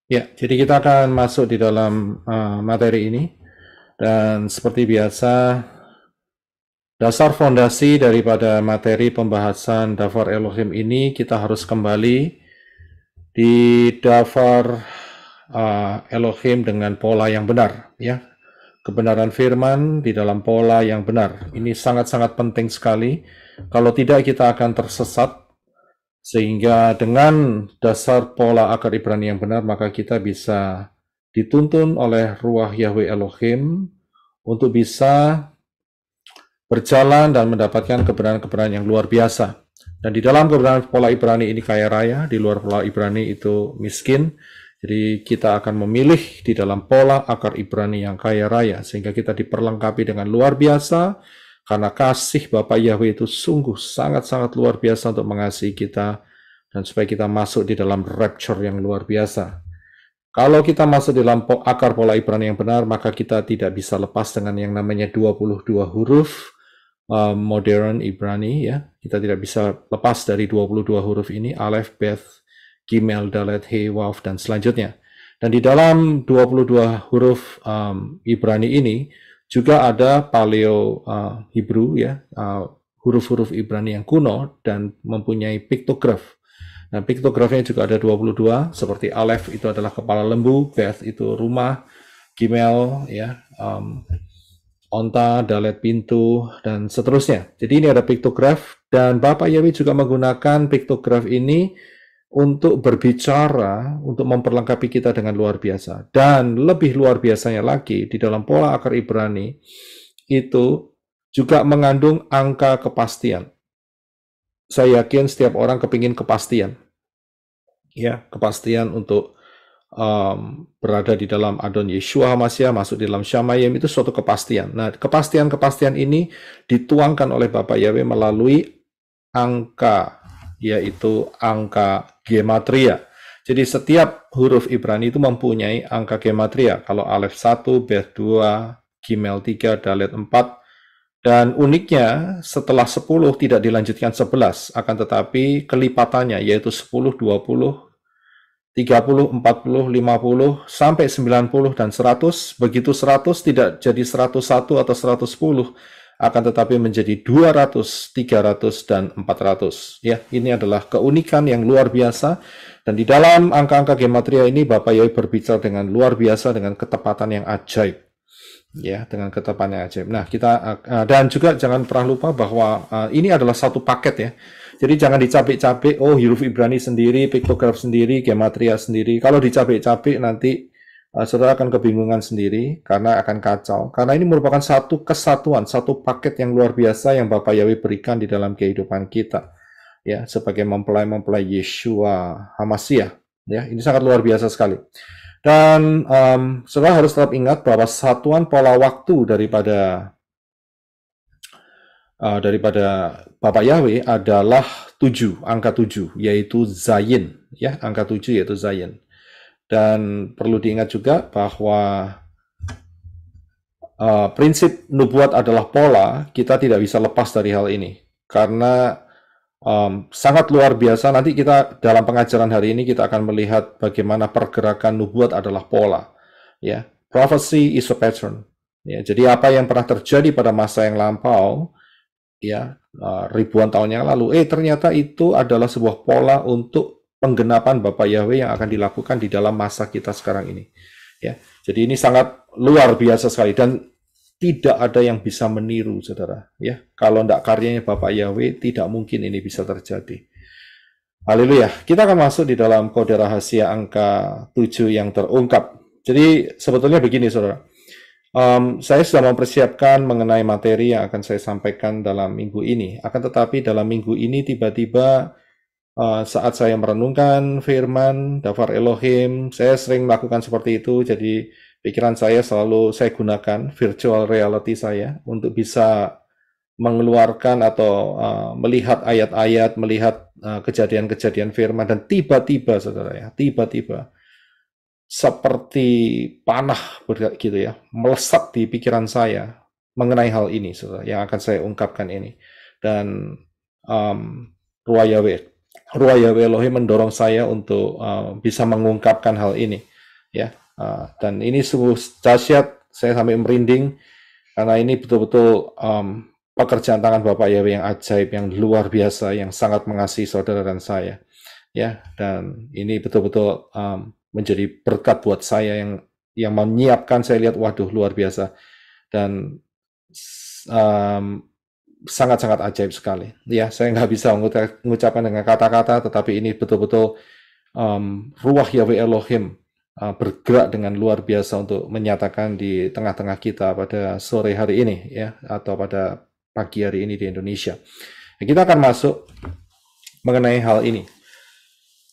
Ya, jadi kita akan masuk di dalam materi ini dan seperti biasa dasar fondasi daripada materi pembahasan Dafar Elohim ini kita harus kembali di Dafar Elohim dengan pola yang benar, ya. Kebenaran firman di dalam pola yang benar. Ini sangat-sangat penting sekali. Kalau tidak kita akan tersesat. Sehingga dengan dasar pola akar Ibrani yang benar, maka kita bisa dituntun oleh ruah Yahweh Elohim untuk bisa berjalan dan mendapatkan kebenaran-kebenaran yang luar biasa. Dan di dalam kebenaran pola Ibrani ini kaya raya, di luar pola Ibrani itu miskin. Jadi kita akan memilih di dalam pola akar Ibrani yang kaya raya, sehingga kita diperlengkapi dengan luar biasa, karena kasih Bapa Yahweh itu sungguh sangat-sangat luar biasa untuk mengasihi kita, dan supaya kita masuk di dalam rapture yang luar biasa. Kalau kita masuk di dalam akar pola Ibrani yang benar, maka kita tidak bisa lepas dengan yang namanya 22 huruf modern Ibrani, ya. Kita tidak bisa lepas dari 22 huruf ini, Aleph, Beth, Gimel, Dalet, He, Waf, dan selanjutnya. Dan di dalam 22 huruf Ibrani ini juga ada paleo Hebrew, ya, huruf-huruf Ibrani yang kuno dan mempunyai piktograf. Nah, piktografnya juga ada 22, seperti Aleph itu adalah kepala lembu, Beth itu rumah, Gimel, ya, onta, Dalet pintu, dan seterusnya. Jadi ini ada piktograf, dan Bapak Yahweh juga menggunakan piktograf ini untuk berbicara, untuk memperlengkapi kita dengan luar biasa. Dan lebih luar biasanya lagi, di dalam pola akar Ibrani, itu juga mengandung angka kepastian. Saya yakin setiap orang kepingin kepastian. Ya, kepastian untuk berada di dalam Adon Yeshua HaMashiach, masuk di dalam Shamayim, itu suatu kepastian. Nah, kepastian-kepastian ini dituangkan oleh Bapak Yahweh melalui angka, yaitu angka gematria. Jadi setiap huruf Ibrani itu mempunyai angka gematria. Kalau Aleph 1, Beth 2, Gimel 3, Dalet 4, dan uniknya setelah 10 tidak dilanjutkan 11, akan tetapi kelipatannya yaitu 10, 20, 30, 40, 50, sampai 90 dan 100. Begitu 100 tidak jadi 101 atau 110, akan tetapi menjadi 200, 300, dan 400. Ya, ini adalah keunikan yang luar biasa. Dan di dalam angka-angka gematria ini, Bapak Yahweh berbicara dengan luar biasa, dengan ketepatan yang ajaib. Ya, dengan ketepatan yang ajaib. Nah, kita dan juga jangan pernah lupa bahwa ini adalah satu paket, ya. Jadi jangan dicapek-capek, oh huruf Ibrani sendiri, piktograf sendiri, gematria sendiri. Kalau dicapek-capek nanti saudara akan kebingungan sendiri karena akan kacau. Karena ini merupakan satu kesatuan, satu paket yang luar biasa yang Bapak Yahweh berikan di dalam kehidupan kita. Ya, sebagai mempelai-mempelai Yeshua HaMashiach. Ya, ini sangat luar biasa sekali. Dan saudara harus tetap ingat bahwa satuan pola waktu daripada Bapak Yahweh adalah 7, angka 7, yaitu Zayin, ya, angka 7 yaitu Zayin. Dan perlu diingat juga bahwa prinsip nubuat adalah pola, kita tidak bisa lepas dari hal ini. Karena sangat luar biasa, nanti kita dalam pengajaran hari ini kita akan melihat bagaimana pergerakan nubuat adalah pola. Ya, prophecy is a pattern. Ya, jadi apa yang pernah terjadi pada masa yang lampau, ya, ribuan tahun yang lalu, ternyata itu adalah sebuah pola untuk penggenapan Bapak Yahweh yang akan dilakukan di dalam masa kita sekarang ini. Ya, jadi ini sangat luar biasa sekali dan tidak ada yang bisa meniru, saudara. Ya, kalau tidak karyanya Bapak Yahweh, tidak mungkin ini bisa terjadi. Haleluya. Kita akan masuk di dalam kode rahasia angka 7 yang terungkap. Jadi sebetulnya begini, saudara. Saya sudah mempersiapkan mengenai materi yang akan saya sampaikan dalam minggu ini. Akan tetapi dalam minggu ini tiba-tiba saat saya merenungkan firman, Dafar Elohim, saya sering melakukan seperti itu. Jadi pikiran saya selalu saya gunakan virtual reality saya untuk bisa mengeluarkan atau melihat ayat-ayat, melihat kejadian-kejadian firman, dan tiba-tiba, saudara ya, tiba-tiba seperti panah gitu ya, melesat di pikiran saya mengenai hal ini, saudara, yang akan saya ungkapkan ini. Dan Ruah Yahweh Elohim mendorong saya untuk bisa mengungkapkan hal ini. ya. Dan ini sungguh dahsyat, saya sampai merinding karena ini betul-betul pekerjaan tangan Bapak Yahweh yang ajaib, yang luar biasa, yang sangat mengasihi saudara dan saya, ya. Dan ini betul-betul menjadi berkat buat saya yang menyiapkan. Saya lihat, waduh, luar biasa, dan sangat-sangat ajaib sekali. Ya, saya nggak bisa mengucapkan dengan kata-kata, tetapi ini betul-betul ruah Yahweh Elohim bergerak dengan luar biasa untuk menyatakan di tengah-tengah kita pada sore hari ini, ya, atau pada pagi hari ini di Indonesia. Kita akan masuk mengenai hal ini.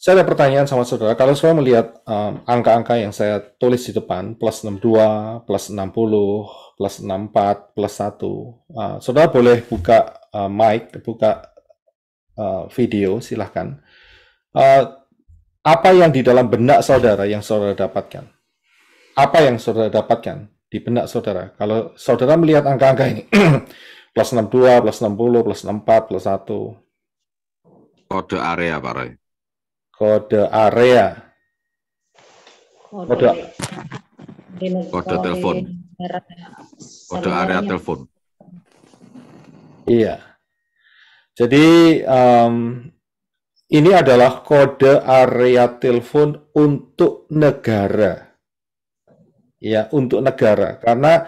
Saya ada pertanyaan sama saudara. Kalau saudara melihat angka-angka yang saya tulis di depan, plus 62, plus 60, plus 64, plus 1, saudara boleh buka mic, buka video, silahkan. Apa yang di dalam benak saudara yang saudara dapatkan? Apa yang saudara dapatkan di benak saudara? Kalau saudara melihat angka-angka ini, plus 62, plus 60, plus 64, plus 1. Kode area, Pak Roy. Kode area. Kode telepon. Kode area telepon. Iya. Jadi ini adalah kode area telepon untuk negara. Ya, untuk negara. Karena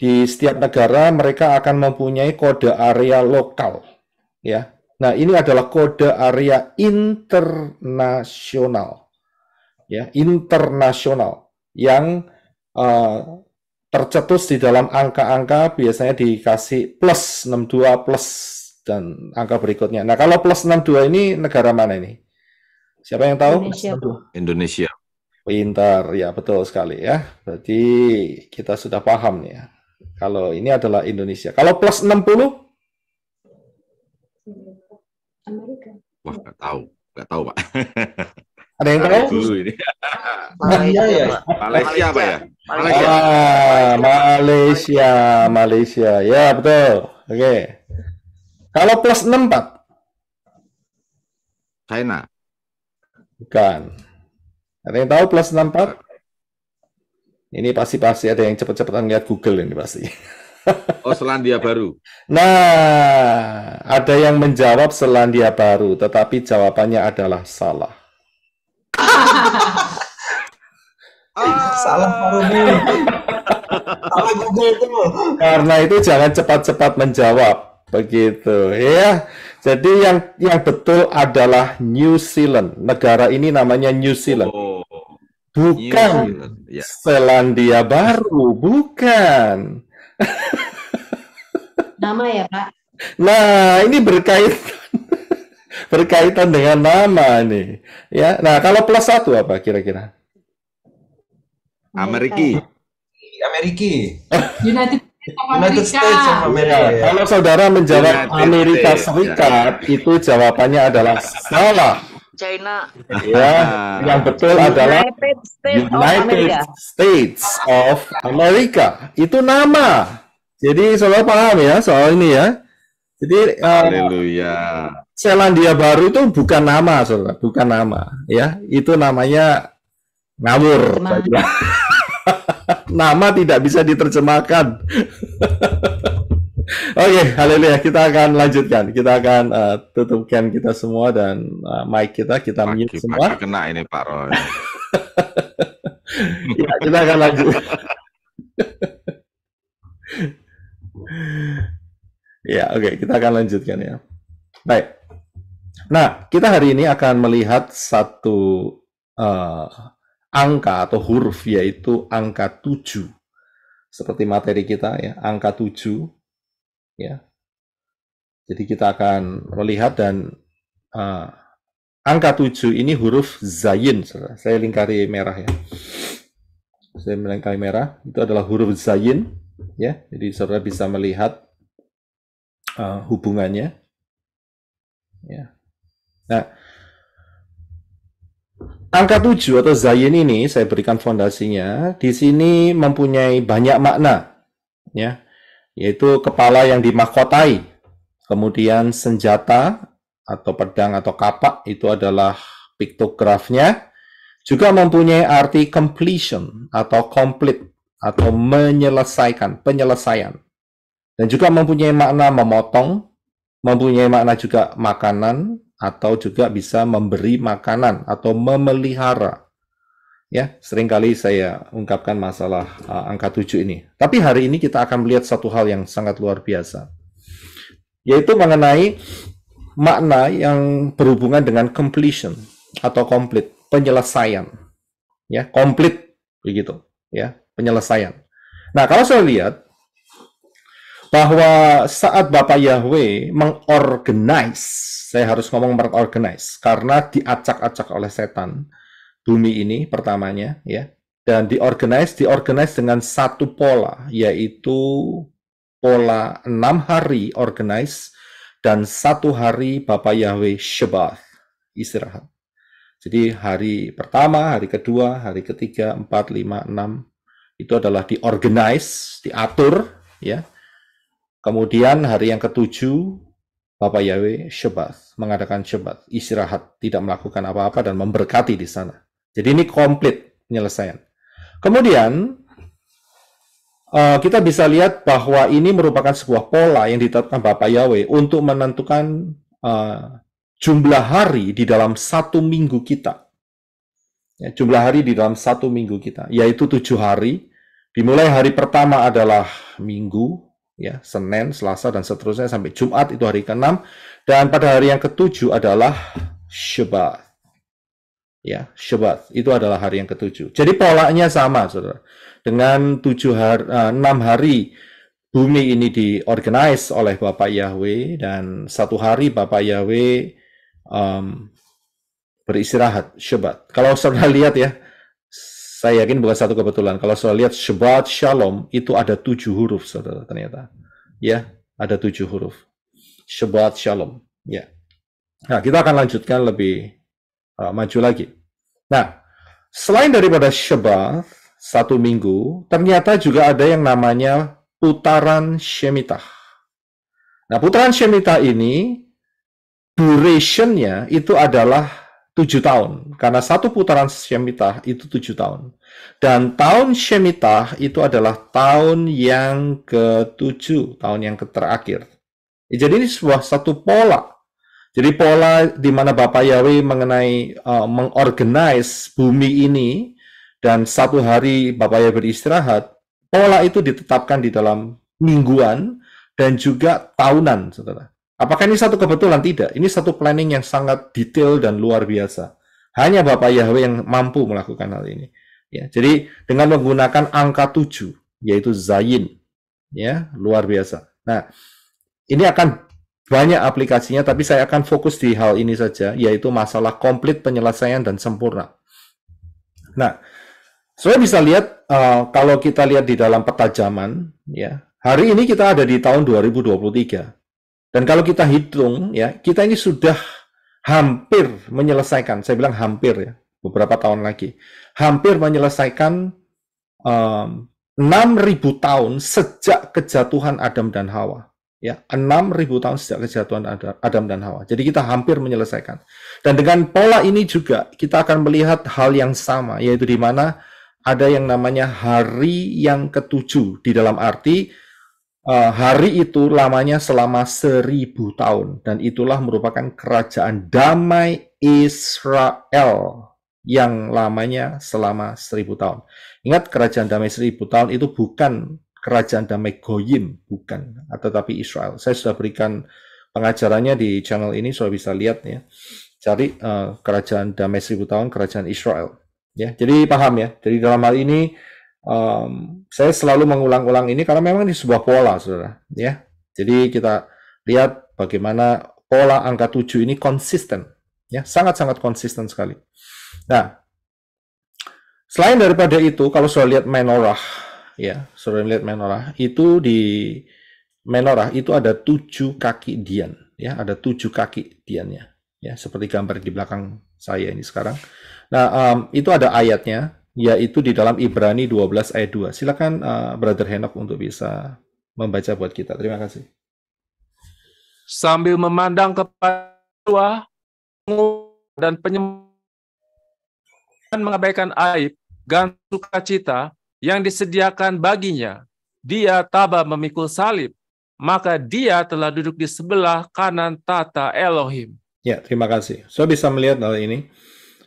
di setiap negara mereka akan mempunyai kode area lokal. Ya. Nah, ini adalah kode area internasional. Ya, internasional yang tercetus di dalam angka-angka biasanya dikasih plus 62 plus dan angka berikutnya. Nah, kalau plus 62 ini negara mana ini? Siapa yang tahu? Indonesia. Pintar, ya, betul sekali ya. Berarti kita sudah paham nih ya. Kalau ini adalah Indonesia. Kalau plus 60? Amerika. Wah, nggak tahu Pak. Ada yang tahu? Dulu ini. Malaysia Apa ya? Malaysia. Ya, betul. Oke. Kalau plus 64? China. Bukan. Ada yang tahu plus 64? Ini pasti ada yang cepat-cepatan lihat Google ini pasti. Oh, Selandia Baru. Nah, ada yang menjawab Selandia Baru, tetapi jawabannya adalah salah. Salah Paruni. Salah Google itu. Karena itu jangan cepat-cepat menjawab, begitu ya. Jadi yang betul adalah New Zealand. Negara ini namanya New Zealand. Bukan New Zealand, ya. Selandia Baru, bukan. Nama ya, Pak? Nah, ini berkaitan dengan nama nih. Ya. Nah, kalau plus 1 apa kira-kira? Amerika. United United States of America. Ya, kalau saudara menjawab United Amerika States, Serikat, itu jawabannya adalah salah. China. Ya, yang betul adalah United States of America. Itu nama. Jadi saudara paham ya soal ini ya. Jadi Haleluya. Selandia Baru itu bukan nama, saudara, bukan nama. Ya, itu namanya ngawur. Nama tidak bisa diterjemahkan. Oke, haleluya. Kita akan lanjutkan. Kita akan tutupkan kita semua dan mic kita mute semua. Pagi kena ini Pak Roy. Ya, kita akan lanjut. Ya, oke, kita akan lanjutkan ya. Baik. Nah, kita hari ini akan melihat satu angka atau huruf, yaitu angka 7. Seperti materi kita ya, angka 7. Ya. Jadi kita akan melihat dan angka 7 ini huruf Zayin. Saya lingkari merah ya. Saya melingkari merah, itu adalah huruf Zayin ya. Jadi saudara bisa melihat hubungannya. Ya. Nah, angka 7 atau Zayin ini saya berikan fondasinya. Di sini mempunyai banyak makna ya. Yaitu kepala yang dimahkotai, kemudian senjata atau pedang atau kapak itu adalah piktografnya, juga mempunyai arti completion atau complete atau menyelesaikan, penyelesaian. Dan juga mempunyai makna memotong, mempunyai makna juga makanan, atau juga bisa memberi makanan atau memelihara. Ya, seringkali saya ungkapkan masalah angka 7 ini. Tapi hari ini kita akan melihat satu hal yang sangat luar biasa, yaitu mengenai makna yang berhubungan dengan completion atau complete, penyelesaian. Ya, complete begitu, ya, penyelesaian. Nah, kalau saya lihat bahwa saat Bapak Yahweh mengorganize, saya harus ngomong mengorganize karena diacak-acak oleh setan bumi ini pertamanya, ya, dan diorganize dengan satu pola, yaitu pola 6 hari organize dan 1 hari Bapak Yahweh Shabbat, istirahat. Jadi hari pertama, hari kedua, hari ketiga, 4, 5, 6 itu adalah diorganize, diatur, ya. Kemudian hari yang ke-7, Bapak Yahweh Shabbat, mengadakan Shabbat, istirahat, tidak melakukan apa-apa dan memberkati di sana. Jadi ini komplit penyelesaian. Kemudian kita bisa lihat bahwa ini merupakan sebuah pola yang ditetapkan Bapak Yahweh untuk menentukan jumlah hari di dalam 1 minggu kita. Ya, jumlah hari di dalam 1 minggu kita, yaitu 7 hari. Dimulai hari pertama adalah Minggu, ya, Senin, Selasa, dan seterusnya sampai Jumat, itu hari ke-6. Dan pada hari yang ke-7 adalah Shabbat. Ya, Shabbat itu adalah hari yang ke-7. Jadi polanya sama, saudara. Dengan 6 hari bumi ini diorganize oleh Bapak Yahweh, dan 1 hari Bapak Yahweh beristirahat, Shabbat. Kalau saudara lihat ya, saya yakin bukan satu kebetulan. Kalau saudara lihat Shabbat Shalom, itu ada 7 huruf, saudara, ternyata. Ya, ada 7 huruf. Shabbat Shalom. Ya. Nah, kita akan lanjutkan lebih maju lagi. Nah, selain daripada Shabbat, 1 minggu, ternyata juga ada yang namanya putaran Shemitah. Nah, putaran Shemitah ini, duration-nya itu adalah 7 tahun, karena satu putaran Shemitah itu 7 tahun. Dan tahun Shemitah itu adalah tahun yang ke-7, tahun yang terakhir. Jadi ini satu pola. Jadi pola di mana Bapak Yahweh mengenai mengorganize bumi ini, dan 1 hari Bapak Yahweh beristirahat, pola itu ditetapkan di dalam mingguan dan juga tahunan, saudara. Apakah ini satu kebetulan? Tidak. Ini satu planning yang sangat detail dan luar biasa. Hanya Bapak Yahweh yang mampu melakukan hal ini. Ya, jadi dengan menggunakan angka 7, yaitu Zayin. Ya, luar biasa. Nah, ini akan banyak aplikasinya, tapi saya akan fokus di hal ini saja, yaitu masalah komplit, penyelesaian, dan sempurna. Nah, saya bisa lihat, kalau kita lihat di dalam peta zaman, ya, hari ini kita ada di tahun 2023. Dan kalau kita hitung, ya, kita ini sudah hampir menyelesaikan, saya bilang hampir ya, beberapa tahun lagi, hampir menyelesaikan 6.000 tahun sejak kejatuhan Adam dan Hawa. Ya, 6.000 tahun sejak kejatuhan Adam dan Hawa. Jadi kita hampir menyelesaikan. Dan dengan pola ini juga kita akan melihat hal yang sama, yaitu di mana ada yang namanya hari yang ke-7, di dalam arti hari itu lamanya selama 1.000 tahun, dan itulah merupakan kerajaan damai Israel yang lamanya selama 1.000 tahun. Ingat, kerajaan damai 1.000 tahun itu bukan kerajaan damai Goyim, bukan, tetapi Israel. Saya sudah berikan pengajarannya di channel ini, sudah bisa lihat ya. Cari kerajaan damai 1.000 tahun, kerajaan Israel. Ya, jadi paham ya. Jadi dalam hal ini saya selalu mengulang-ulang ini karena memang ini sebuah pola, saudara. Ya, jadi kita lihat bagaimana pola angka 7 ini konsisten, ya, sangat-sangat konsisten sekali. Nah, selain daripada itu, kalau saudara lihat menorah, ya, saudara lihat menorah, itu di menorah itu ada 7 kaki dian, ya, ada 7 kaki diannya, ya, seperti gambar di belakang saya ini sekarang. Nah, itu ada ayatnya, yaitu di dalam Ibrani 12 ayat 2. Silakan Brother Henok untuk bisa membaca buat kita. Terima kasih. Sambil memandang kepada dan penyembah dan mengabaikan aib dan sukacita yang disediakan baginya. Dia tabah memikul salib, maka dia telah duduk di sebelah kanan tata Elohim. Ya, terima kasih. So bisa melihat hal ini,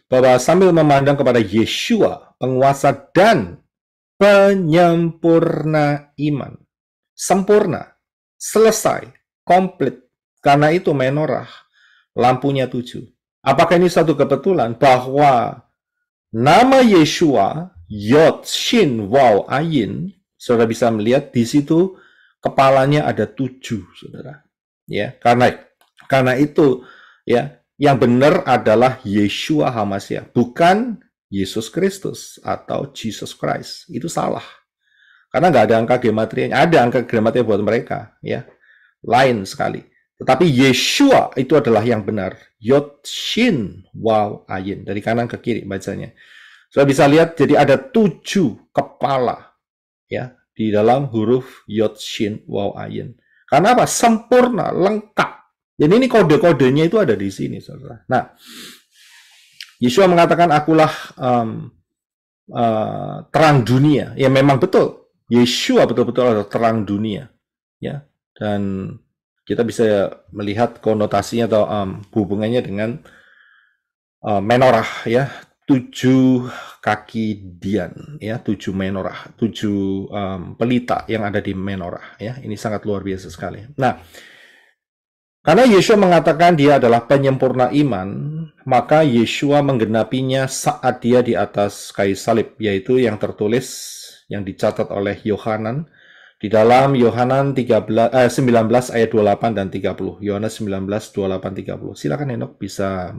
bahwa sambil memandang kepada Yeshua, penguasa dan penyempurna iman. Sempurna, selesai, komplit. Karena itu menorah, lampunya 7. Apakah ini satu kebetulan bahwa nama Yeshua, Yod, Shin, Waw, Ayin, saudara bisa melihat di situ kepalanya ada 7, saudara. Ya, karena itu, ya, yang benar adalah Yeshua HaMashiach, bukan Yesus Kristus atau Jesus Christ. Itu salah. Karena nggak ada angka gematrianya. Ada angka gematria buat mereka, ya, lain sekali. Tetapi Yeshua itu adalah yang benar. Yod, Shin, Waw, Ayin. Dari kanan ke kiri bacanya. Sudah bisa lihat, jadi ada 7 kepala, ya, di dalam huruf Yod, Shin, Waw, Ayin. Karena apa? Sempurna, lengkap. Jadi ini kode-kodenya itu ada di sini, saudara. Nah, Yeshua mengatakan, akulah terang dunia. Ya memang betul. Yeshua betul-betul adalah terang dunia. Ya, dan kita bisa melihat konotasinya atau hubungannya dengan menorah, ya, 7 kaki dian, ya, 7 menorah, 7 pelita yang ada di menorah, ya. Ini sangat luar biasa sekali. Nah, karena Yeshua mengatakan dia adalah penyempurna iman, maka Yeshua menggenapinya saat dia di atas kayu salib, yaitu yang tertulis, yang dicatat oleh Yohanan di dalam Yohanan 19 ayat 28 dan 30. Yohanes 19, 28, 30. Silakan Henok bisa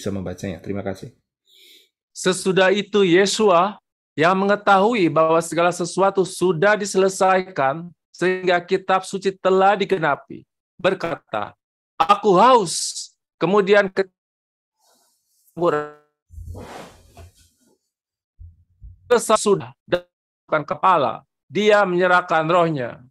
membacanya. Terima kasih. Sesudah itu Yeshua yang mengetahui bahwa segala sesuatu sudah diselesaikan sehingga kitab suci telah digenapi, berkata, "Aku haus." Kemudian sudah dan kepala, dia menyerahkan rohnya.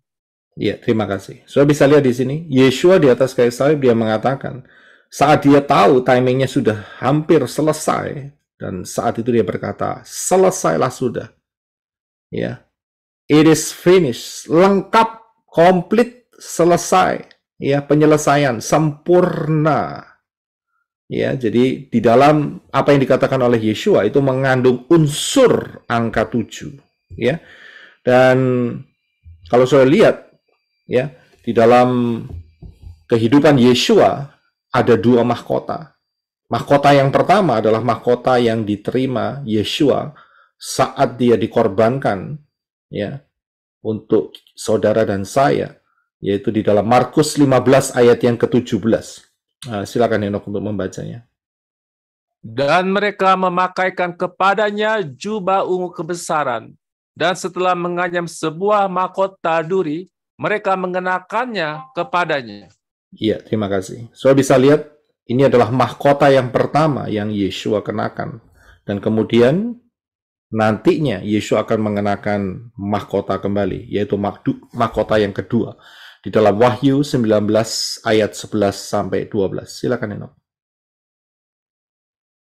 Ya, terima kasih. Sudah bisa lihat di sini, Yeshua di atas kayu salib dia mengatakan, saat dia tahu timingnya sudah hampir selesai, dan saat itu dia berkata, selesailah sudah. Ya, it is finished, lengkap, komplit, selesai. Ya, penyelesaian sempurna. Ya, jadi di dalam apa yang dikatakan oleh Yeshua itu mengandung unsur angka 7. Ya, dan kalau saya lihat, ya, di dalam kehidupan Yeshua ada 2 mahkota. Mahkota yang pertama adalah mahkota yang diterima Yeshua saat dia dikorbankan, ya, untuk saudara dan saya, yaitu di dalam Markus 15 ayat yang ke-17. Silakan Henok untuk membacanya. Dan mereka memakaikan kepadanya jubah ungu kebesaran, dan setelah menganyam sebuah mahkota duri, mereka mengenakannya kepadanya. Iya, terima kasih. So bisa lihat, ini adalah mahkota yang pertama yang Yeshua kenakan. Dan kemudian nantinya Yeshua akan mengenakan mahkota kembali, yaitu mahkota yang kedua. Di dalam Wahyu 19 ayat 11 sampai 12. Silakan Henok.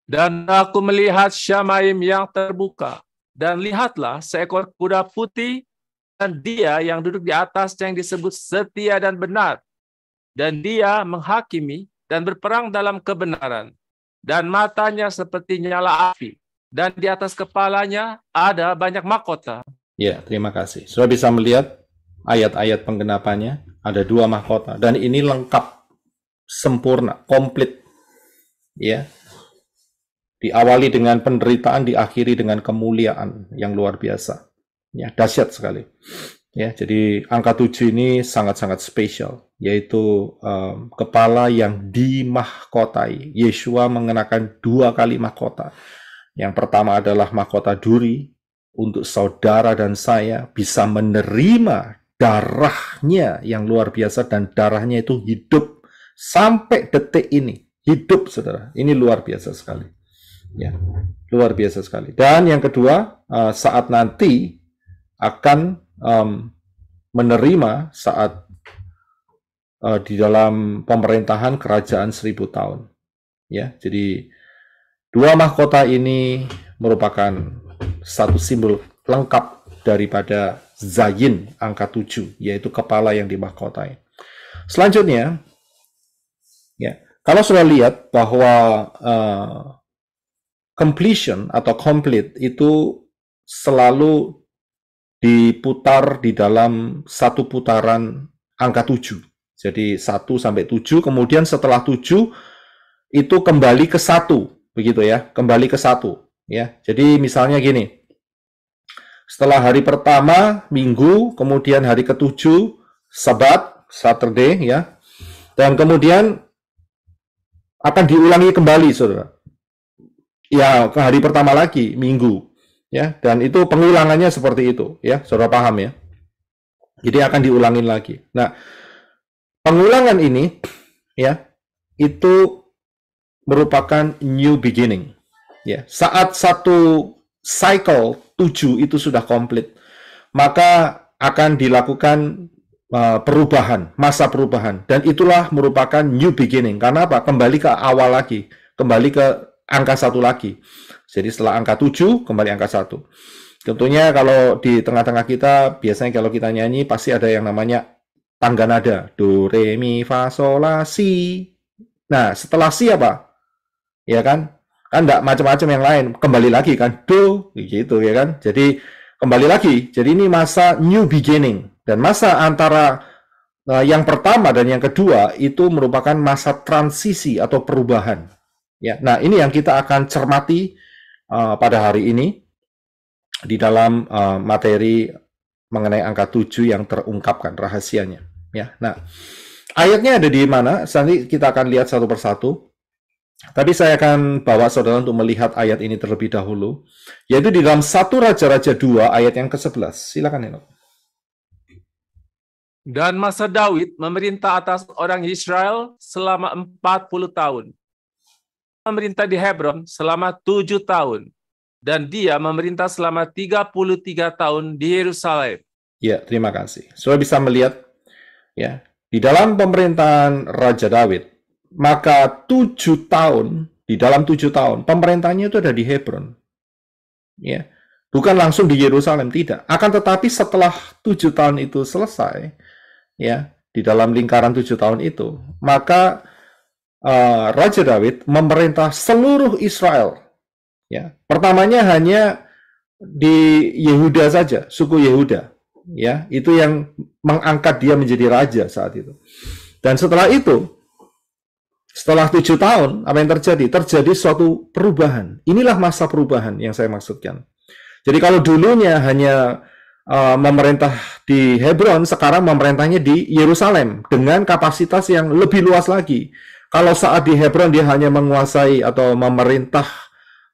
Dan aku melihat Syamaim yang terbuka, dan lihatlah seekor kuda putih, dan dia yang duduk di atasnya yang disebut setia dan benar. Dan dia menghakimi dan berperang dalam kebenaran. Dan matanya seperti nyala api. Dan di atas kepalanya ada banyak mahkota. Ya, terima kasih. Sudah bisa melihat ayat-ayat penggenapannya. Ada 2 mahkota. Dan ini lengkap, sempurna, komplit. Ya. Diawali dengan penderitaan, diakhiri dengan kemuliaan yang luar biasa. Ya, dahsyat sekali. Ya, jadi angka 7 ini sangat-sangat spesial, yaitu kepala yang dimahkotai. Yeshua mengenakan 2 kali mahkota. Yang pertama adalah mahkota duri untuk saudara dan saya bisa menerima darahnya yang luar biasa, dan darahnya itu hidup sampai detik ini. Hidup, saudara. Ini luar biasa sekali. Ya, luar biasa sekali. Dan yang kedua, saat nanti akan menerima saat di dalam pemerintahan kerajaan 1000 tahun. Ya, jadi 2 mahkota ini merupakan satu simbol lengkap daripada Zayin angka 7, yaitu kepala yang dimahkotai. Selanjutnya, ya, kalau sudah lihat bahwa completion atau complete itu selalu diputar di dalam satu putaran angka 7. Jadi 1 sampai 7, kemudian setelah 7 itu kembali ke 1, begitu ya, kembali ke 1 ya. Jadi misalnya gini. Setelah hari pertama, Minggu, kemudian hari ke-7, Sabat, Saturday, ya. Dan kemudian akan diulangi kembali, saudara. Ya, ke hari pertama lagi, Minggu. Ya, dan itu pengulangannya seperti itu, ya. Saudara paham ya? Jadi akan diulangin lagi. Nah, pengulangan ini, ya, itu merupakan new beginning. Ya, saat satu cycle 7 itu sudah komplit, maka akan dilakukan perubahan, masa perubahan, dan itulah merupakan new beginning. Karena apa? Kembali ke awal lagi, kembali ke angka 1 lagi. Jadi setelah angka 7 kembali angka 1. Tentunya kalau di tengah-tengah kita, biasanya kalau kita nyanyi pasti ada yang namanya tangga nada, do, re, mi, fa, sol, la, si. Nah, setelah si apa? Ya kan? Kan enggak macam-macam yang lain, kembali lagi kan, do, gitu ya kan. Jadi kembali lagi, jadi ini masa new beginning, dan masa antara yang pertama dan yang kedua itu merupakan masa transisi atau perubahan. Ya, nah ini yang kita akan cermati pada hari ini di dalam materi mengenai angka 7 yang terungkapkan rahasianya. Ya, nah ayatnya ada di mana? Nanti kita akan lihat satu persatu. Tapi saya akan bawa saudara untuk melihat ayat ini terlebih dahulu, yaitu di dalam 1 Raja-Raja 2 ayat yang ke-11. Silakan Henok. Dan masa Daud memerintah atas orang Israel selama 40 tahun. Memerintah di Hebron selama 7 tahun. Dan dia memerintah selama 33 tahun di Yerusalem. Ya, terima kasih. Saudara bisa melihat, ya, di dalam pemerintahan Raja Daud, maka 7 tahun, di dalam 7 tahun, pemerintahnya itu ada di Hebron. Ya, bukan langsung di Yerusalem, tidak. Akan tetapi setelah 7 tahun itu selesai, ya, di dalam lingkaran 7 tahun itu, maka Raja Daud memerintah seluruh Israel. Ya, pertamanya hanya di Yehuda saja, suku Yehuda. Ya, itu yang mengangkat dia menjadi raja saat itu. Dan setelah itu, setelah 7 tahun, apa yang terjadi? Terjadi suatu perubahan. Inilah masa perubahan yang saya maksudkan. Jadi kalau dulunya hanya memerintah di Hebron, sekarang memerintahnya di Yerusalem dengan kapasitas yang lebih luas lagi. Kalau saat di Hebron dia hanya menguasai atau memerintah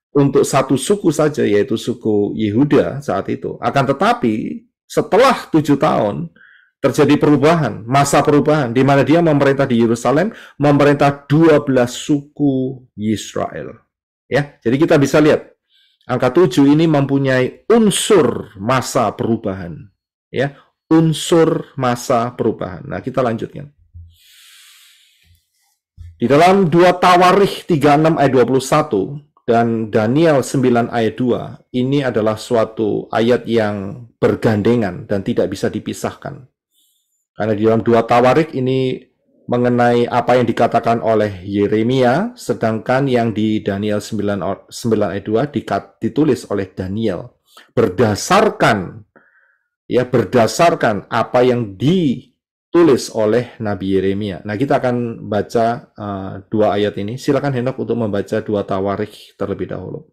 untuk satu suku saja, yaitu suku Yehuda saat itu. Akan tetapi setelah 7 tahun, terjadi perubahan, masa perubahan, di mana dia memerintah di Yerusalem, memerintah 12 suku Israel. Ya, jadi kita bisa lihat, angka 7 ini mempunyai unsur masa perubahan. Ya, unsur masa perubahan. Nah, kita lanjutkan. Di dalam 2 Tawarikh 36 ayat 21 dan Daniel 9 ayat 2, ini adalah suatu ayat yang bergandengan dan tidak bisa dipisahkan. Karena di dalam 2 Tawarikh ini mengenai apa yang dikatakan oleh Yeremia, sedangkan yang di Daniel 9 ayat 2 ditulis oleh Daniel. Berdasarkan apa yang ditulis oleh Nabi Yeremia. Nah, kita akan baca 2 ayat ini. Silakan Henok untuk membaca 2 Tawarikh terlebih dahulu.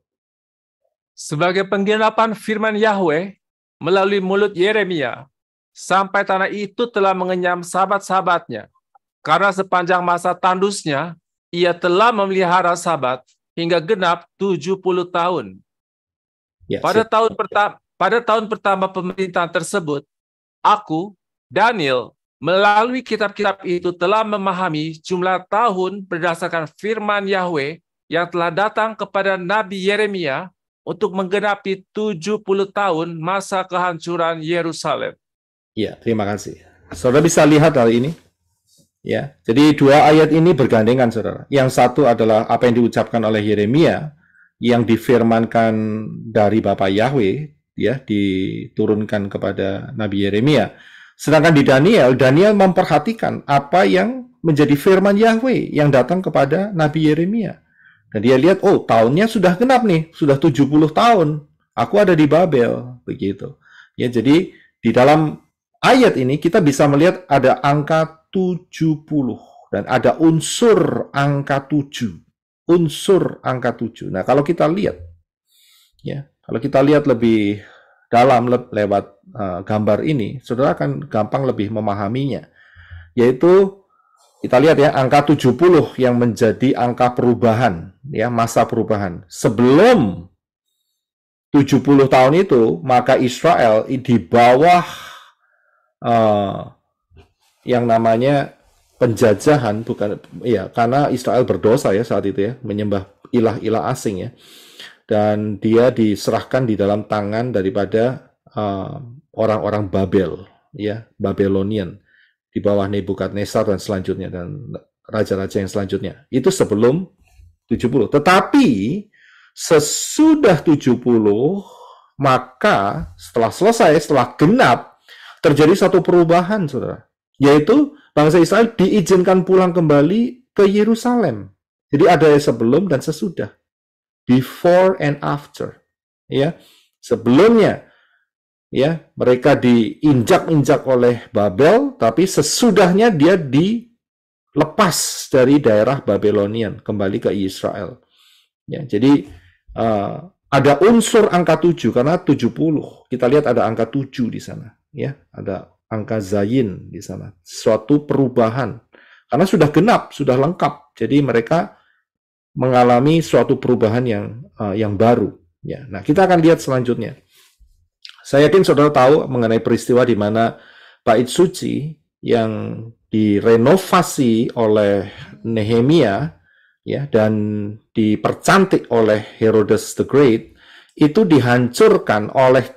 Sebagai penggenapan firman Yahweh melalui mulut Yeremia, sampai tanah itu telah mengenyam sabat-sabatnya. Karena sepanjang masa tandusnya, ia telah memelihara sabat hingga genap 70 tahun. Ya, pada tahun pertama pemerintahan tersebut, aku, Daniel, melalui kitab-kitab itu telah memahami jumlah tahun berdasarkan firman Yahweh yang telah datang kepada Nabi Yeremia untuk menggenapi 70 tahun masa kehancuran Yerusalem. Ya, terima kasih. Saudara bisa lihat hal ini. Ya, jadi 2 ayat ini bergandengan, saudara. Yang satu adalah apa yang diucapkan oleh Yeremia, yang difirmankan dari Bapa Yahweh, ya, diturunkan kepada Nabi Yeremia. Sedangkan di Daniel, Daniel memperhatikan apa yang menjadi firman Yahweh yang datang kepada Nabi Yeremia. Dan dia lihat, oh, tahunnya sudah genap nih, sudah 70 tahun. Aku ada di Babel, begitu. Ya, jadi di dalam ayat ini kita bisa melihat ada angka 70 dan ada unsur angka 7. Unsur angka 7. Nah, kalau kita lihat, ya, kalau kita lihat lebih dalam lewat gambar ini, saudara akan gampang lebih memahaminya. Yaitu kita lihat ya, angka 70 yang menjadi angka perubahan, ya, masa perubahan. Sebelum 70 tahun itu, maka Israel di bawah yang namanya penjajahan, bukan ya, karena Israel berdosa ya saat itu ya, menyembah ilah-ilah asing ya. Dan dia diserahkan di dalam tangan daripada orang-orang Babel, ya, Babylonian, di bawah Nebukadnezar dan selanjutnya, dan raja-raja yang selanjutnya. Itu sebelum 70. Tetapi sesudah 70, maka setelah selesai, setelah genap, terjadi satu perubahan, saudara. Yaitu bangsa Israel diizinkan pulang kembali ke Yerusalem. Jadi ada sebelum dan sesudah. Before and after, ya. Sebelumnya, ya, mereka diinjak-injak oleh Babel, tapi sesudahnya dia dilepas dari daerah Babylonian kembali ke Israel. Ya, jadi ada unsur angka 7 karena 70. Kita lihat ada angka 7 di sana, ya. Ada angka zayin di sana. Suatu perubahan. Karena sudah genap, sudah lengkap. Jadi mereka mengalami suatu perubahan yang baru. Ya, nah kita akan lihat selanjutnya. Saya yakin saudara tahu mengenai peristiwa di mana Bait Suci yang direnovasi oleh Nehemia, ya, dan dipercantik oleh Herodes the Great, itu dihancurkan oleh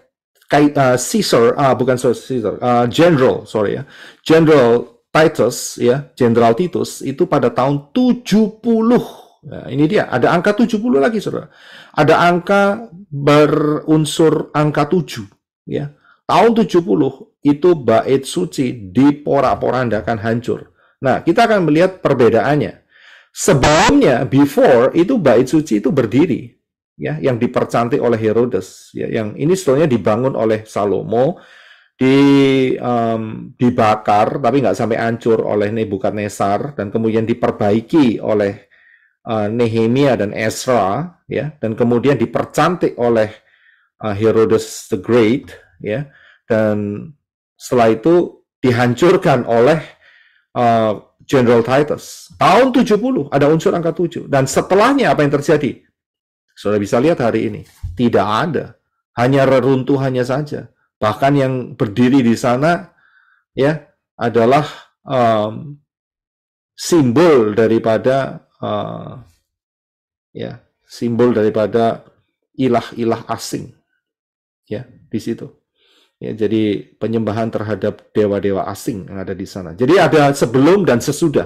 General Titus, ya, Jenderal Titus itu pada tahun 70. Nah, ini dia, ada angka 70 lagi, saudara. Ada angka berunsur angka 7, ya. Tahun 70 itu Bait Suci diporak-porandakan, hancur. Nah, kita akan melihat perbedaannya. Sebelumnya, before, itu Bait Suci itu berdiri, ya, yang dipercantik oleh Herodes, ya, yang ini sebetulnya dibangun oleh Salomo, dibakar, tapi nggak sampai hancur oleh Nebukadnezar, dan kemudian diperbaiki oleh Nehemia dan Ezra, ya, dan kemudian dipercantik oleh Herodes the Great, ya, dan setelah itu dihancurkan oleh General Titus. Tahun 70 ada unsur angka 7, dan setelahnya apa yang terjadi? Saudara bisa lihat hari ini tidak ada, hanya reruntuhannya saja. Bahkan yang berdiri di sana, ya, adalah simbol daripada ya, simbol daripada ilah-ilah asing, ya, di situ. Ya, jadi penyembahan terhadap dewa-dewa asing yang ada di sana. Jadi ada sebelum dan sesudah.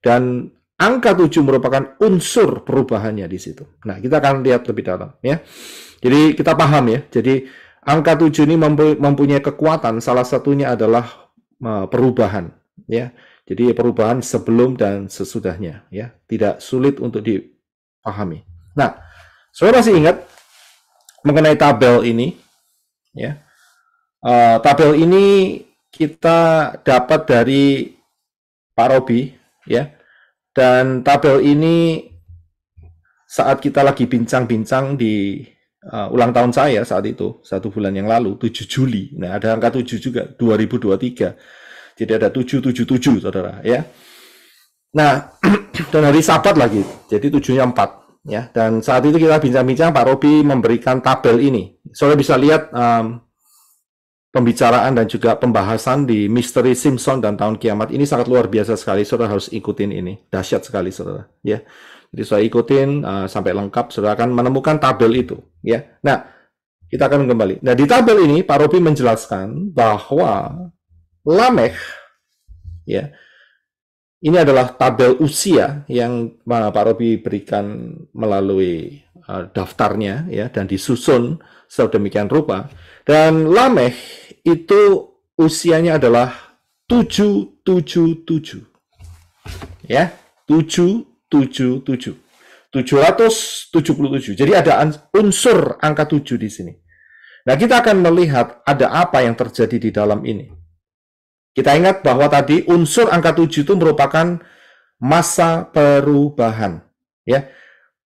Dan angka 7 merupakan unsur perubahannya di situ. Nah, kita akan lihat lebih dalam, ya. Jadi kita paham ya. Jadi angka 7 ini mempunyai kekuatan, salah satunya adalah perubahan, ya. Jadi perubahan sebelum dan sesudahnya, ya, tidak sulit untuk dipahami. Nah, saudara masih ingat mengenai tabel ini, ya? Tabel ini kita dapat dari Pak Robi, ya, dan tabel ini saat kita lagi bincang-bincang di ulang tahun saya saat itu, 1 bulan yang lalu, 7 Juli. Nah, ada angka 7 juga, 2023. Jadi ada 777, saudara, ya. Nah, dan hari Sabat lagi, jadi 7-nya 4, ya. Dan saat itu kita bincang-bincang, Pak Robi memberikan tabel ini. Saudara bisa lihat pembicaraan dan juga pembahasan di Misteri Simpson dan Tahun Kiamat. Ini sangat luar biasa sekali, saudara harus ikutin ini. Dahsyat sekali, saudara, ya. Jadi saya ikutin sampai lengkap, saudara akan menemukan tabel itu, ya. Nah, kita akan kembali. Nah, di tabel ini, Pak Robi menjelaskan bahwa Lamekh, ya, ini adalah tabel usia yang Pak Robi berikan melalui daftarnya ya dan disusun sedemikian rupa. Dan Lameh itu usianya adalah 777. Ya, 777. 777. Jadi ada unsur angka 7 di sini. Nah, kita akan melihat ada apa yang terjadi di dalam ini. Kita ingat bahwa tadi unsur angka 7 itu merupakan masa perubahan. Ya.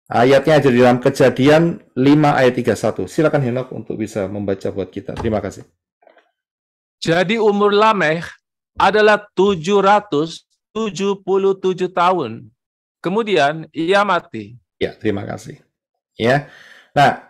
Ayatnya ada di dalam Kejadian 5 ayat 31. Silakan Henok untuk bisa membaca buat kita. Terima kasih. Jadi umur Lameh adalah 777 tahun. Kemudian ia mati. Ya, terima kasih. Ya. Nah,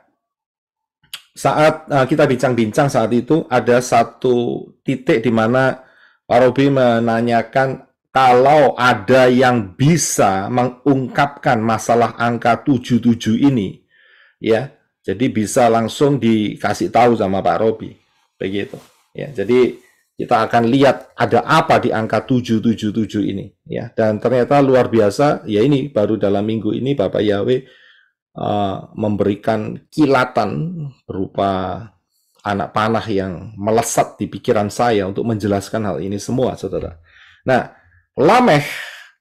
saat kita bincang-bincang saat itu ada satu titik di mana Pak Robi menanyakan kalau ada yang bisa mengungkapkan masalah angka 77 ini, ya, jadi bisa langsung dikasih tahu sama Pak Robi, begitu. Ya, jadi kita akan lihat ada apa di angka 777 ini, ya. Dan ternyata luar biasa, ya ini baru dalam minggu ini Bapak Yahweh memberikan kilatan berupa anak panah yang melesat di pikiran saya untuk menjelaskan hal ini semua, saudara. Nah, Lameh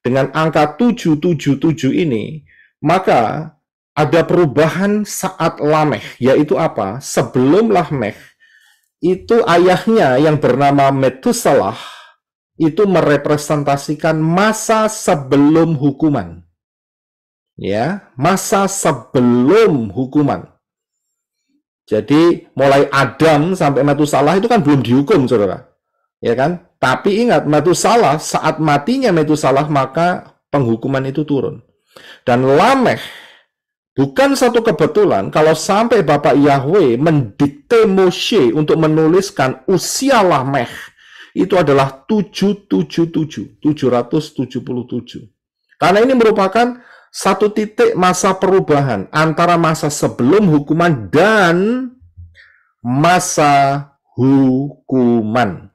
dengan angka 777 ini, maka ada perubahan saat Lameh, yaitu apa? Sebelum Lameh, itu ayahnya yang bernama Metusalah, itu merepresentasikan masa sebelum hukuman. Ya, masa sebelum hukuman. Jadi mulai Adam sampai Metusalah itu kan belum dihukum, saudara. Ya kan? Tapi ingat, Metusalah, saat matinya Metusalah, maka penghukuman itu turun. Dan Lameh, bukan satu kebetulan kalau sampai Bapak Yahweh mendikte Moshe untuk menuliskan usia Lameh, itu adalah 777. Karena ini merupakan satu titik masa perubahan antara masa sebelum hukuman dan masa hukuman.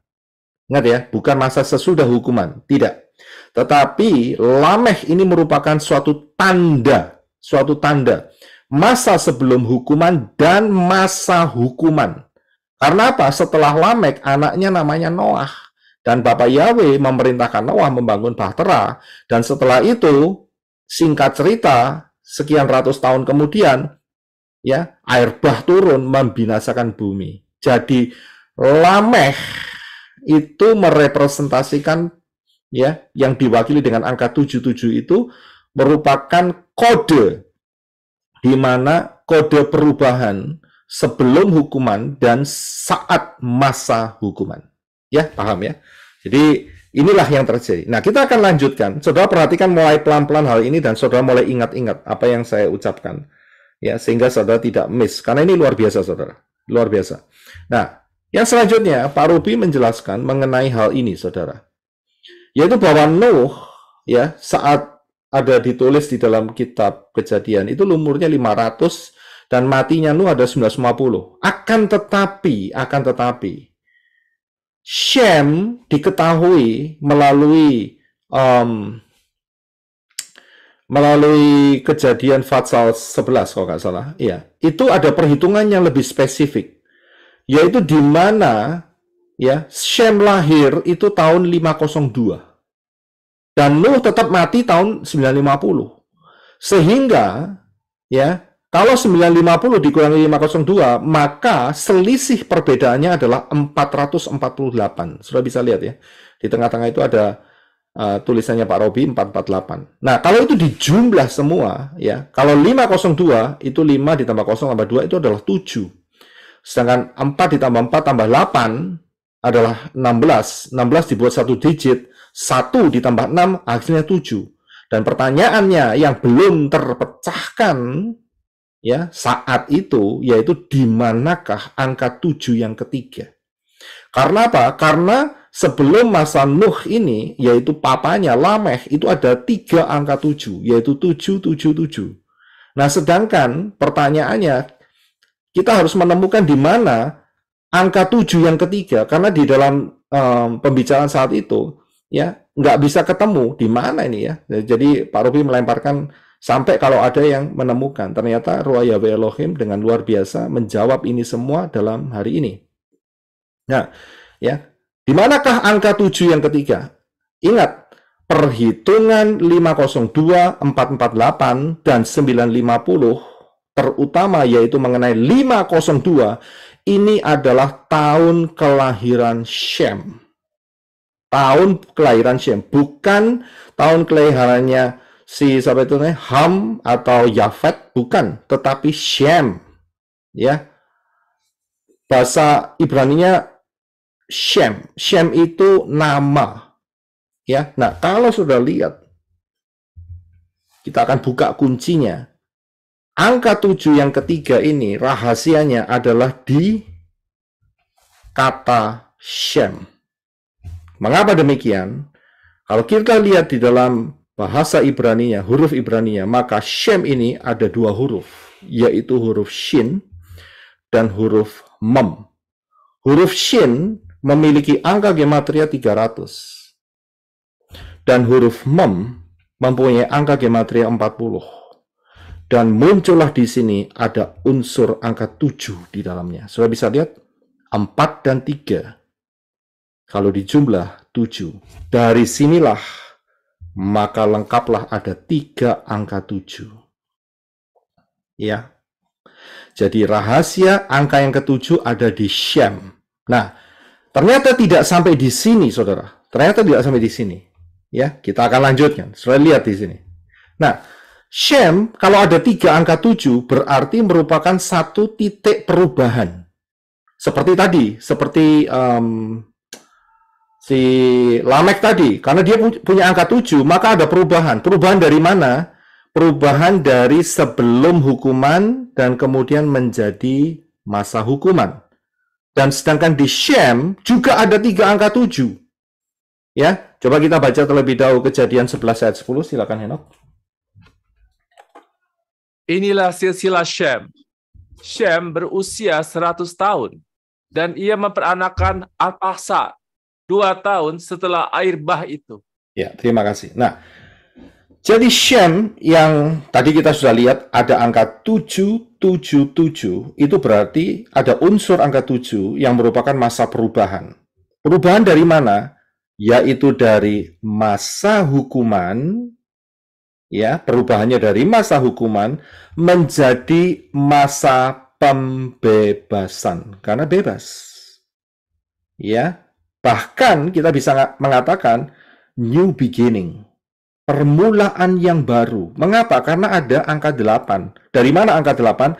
Ingat ya, bukan masa sesudah hukuman, tidak. Tetapi Lameh ini merupakan suatu tanda masa sebelum hukuman dan masa hukuman. Karena apa? Setelah Lameh, anaknya namanya Noah. Dan Bapak Yahweh memerintahkan Noah membangun bahtera. Dan setelah itu, singkat cerita, sekian ratus tahun kemudian, ya, air bah turun membinasakan bumi. Jadi Lameh itu merepresentasikan, ya, yang diwakili dengan angka 77 itu merupakan kode di mana kode perubahan sebelum hukuman dan saat masa hukuman. Ya, paham ya? Jadi inilah yang terjadi. Nah, kita akan lanjutkan. Saudara perhatikan mulai pelan-pelan hal ini dan saudara mulai ingat-ingat apa yang saya ucapkan. Ya, sehingga saudara tidak miss. Karena ini luar biasa, saudara. Luar biasa. Nah, yang selanjutnya Pak Ruby menjelaskan mengenai hal ini, saudara. Yaitu bahwa Nuh, ya, saat ada ditulis di dalam kitab Kejadian, itu umurnya 500 dan matinya Nuh ada 950. Akan tetapi, Shem diketahui melalui Kejadian Fatsal 11 kalau nggak salah, ya, itu ada perhitungan yang lebih spesifik, yaitu di mana, ya, Shem lahir itu tahun 502 dan Nuh tetap mati tahun 950, sehingga, ya, kalau 950 dikurangi 502, maka selisih perbedaannya adalah 448. Sudah bisa lihat ya. Di tengah-tengah itu ada tulisannya Pak Robi 448. Nah, kalau itu dijumlah semua, ya, kalau 502 itu 5 ditambah 0 tambah 2 itu adalah 7. Sedangkan 4 ditambah 4 tambah 8 adalah 16. 16 dibuat satu digit, 1 ditambah 6 hasilnya 7. Dan pertanyaannya yang belum terpecahkan, ya, saat itu, yaitu di manakah angka 7 yang ketiga? Karena apa? Karena sebelum masa Nuh ini, yaitu papanya Lameh, itu ada 3 angka 7, yaitu 777. Nah, sedangkan pertanyaannya, kita harus menemukan di mana angka 7 yang ketiga, karena di dalam pembicaraan saat itu, ya, nggak bisa ketemu di mana ini ya. Jadi Pak Robi melemparkan Sampai kalau ada yang menemukan, ternyata Ruach Yahweh Elohim dengan luar biasa menjawab ini semua dalam hari ini. Nah, ya, di manakah angka 7 yang ketiga? Ingat, perhitungan 502, 448, dan 950, terutama yaitu mengenai 502, ini adalah tahun kelahiran Shem. Tahun kelahiran Shem, bukan tahun kelahirannya siapa itu nih, Ham atau Yafet, bukan, tetapi Shem. Ya. Bahasa Ibraninya Shem. Shem itu nama. Ya. Nah, kalau sudah lihat, kita akan buka kuncinya. Angka 7 yang ketiga ini rahasianya adalah di kata Shem. Mengapa demikian? Kalau kita lihat di dalam bahasa Ibraninya, huruf Ibraninya, maka Shem ini ada dua huruf, yaitu huruf Shin dan huruf Mem. Huruf Shin memiliki angka gematria 300. Dan huruf Mem mempunyai angka gematria 40. Dan muncullah di sini ada unsur angka 7 di dalamnya. Sudah bisa lihat? 4 dan 3. Kalau dijumlah 7. Dari sinilah maka lengkaplah ada 3 angka 7. Ya. Jadi rahasia angka yang ke-7 ada di Shem. Nah, ternyata tidak sampai di sini, saudara. Ternyata tidak sampai di sini. Ya, kita akan lanjutkan. Sudah lihat di sini. Nah, Shem, kalau ada 3 angka 7, berarti merupakan satu titik perubahan. Seperti tadi, seperti si Lamek tadi, karena dia punya angka 7, maka ada perubahan. Perubahan dari mana? Perubahan dari sebelum hukuman dan kemudian menjadi masa hukuman. Dan sedangkan di Shem juga ada 3 angka 7. Ya, coba kita baca terlebih dahulu Kejadian 11 ayat 10, silakan Henok. Inilah silsilah Shem. Shem berusia 100 tahun dan ia memperanakan Arpakshad 2 tahun setelah air bah itu. Ya, terima kasih. Nah, jadi Shem yang tadi kita sudah lihat ada angka 777, itu berarti ada unsur angka 7 yang merupakan masa perubahan. Perubahan dari mana? Yaitu dari masa hukuman, ya, perubahannya dari masa hukuman menjadi masa pembebasan, karena bebas. Ya, bahkan kita bisa mengatakan new beginning, permulaan yang baru. Mengapa? Karena ada angka 8. Dari mana angka 8?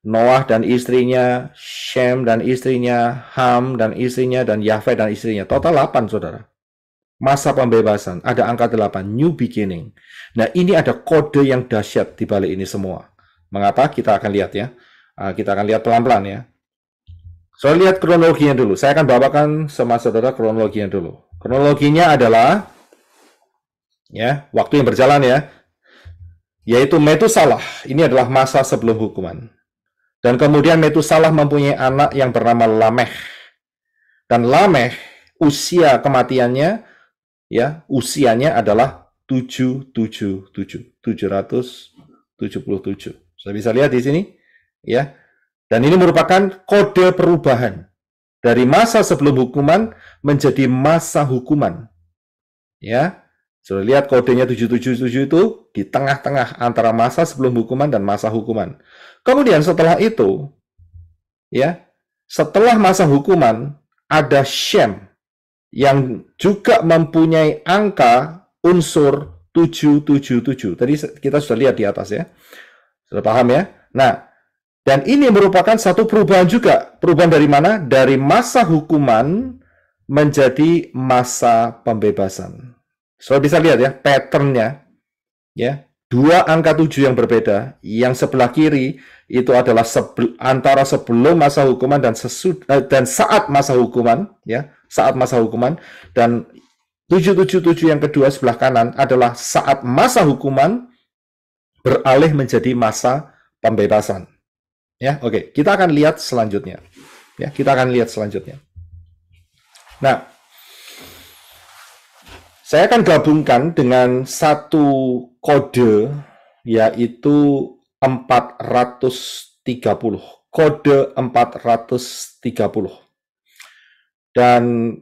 Noah dan istrinya, Shem dan istrinya, Ham dan istrinya, dan Yafet dan istrinya. Total 8, saudara. Masa pembebasan, ada angka 8, new beginning. Nah, ini ada kode yang dahsyat di balik ini semua. Mengapa? Kita akan lihat ya. Kita akan lihat pelan-pelan ya. So, lihat kronologinya dulu. Saya akan bawakan sama saudara kronologinya dulu. Kronologinya adalah ya, waktu yang berjalan ya. Yaitu Metusalah. Ini adalah masa sebelum hukuman. Dan kemudian Metusalah mempunyai anak yang bernama Lameh. Dan Lameh usia kematiannya ya, usianya adalah 777. Sudah bisa lihat di sini ya. Dan ini merupakan kode perubahan dari masa sebelum hukuman menjadi masa hukuman. Ya. Sudah lihat kodenya 777 itu di tengah-tengah antara masa sebelum hukuman dan masa hukuman. Kemudian setelah itu ya, setelah masa hukuman ada Shem yang juga mempunyai angka unsur 777. Tadi kita sudah lihat di atas ya. Sudah paham ya? Nah, dan ini merupakan satu perubahan juga. Perubahan dari mana? Dari masa hukuman menjadi masa pembebasan. Sudah bisa lihat ya, pattern-nya. Ya, 2 angka 7 yang berbeda. Yang sebelah kiri itu adalah antara sebelum masa hukuman dan saat masa hukuman, ya, saat masa hukuman. Dan 777 yang kedua sebelah kanan adalah saat masa hukuman beralih menjadi masa pembebasan. Ya, oke. Kita akan lihat selanjutnya. Ya, kita akan lihat selanjutnya. Nah, saya akan gabungkan dengan satu kode yaitu 430. Kode 430. Dan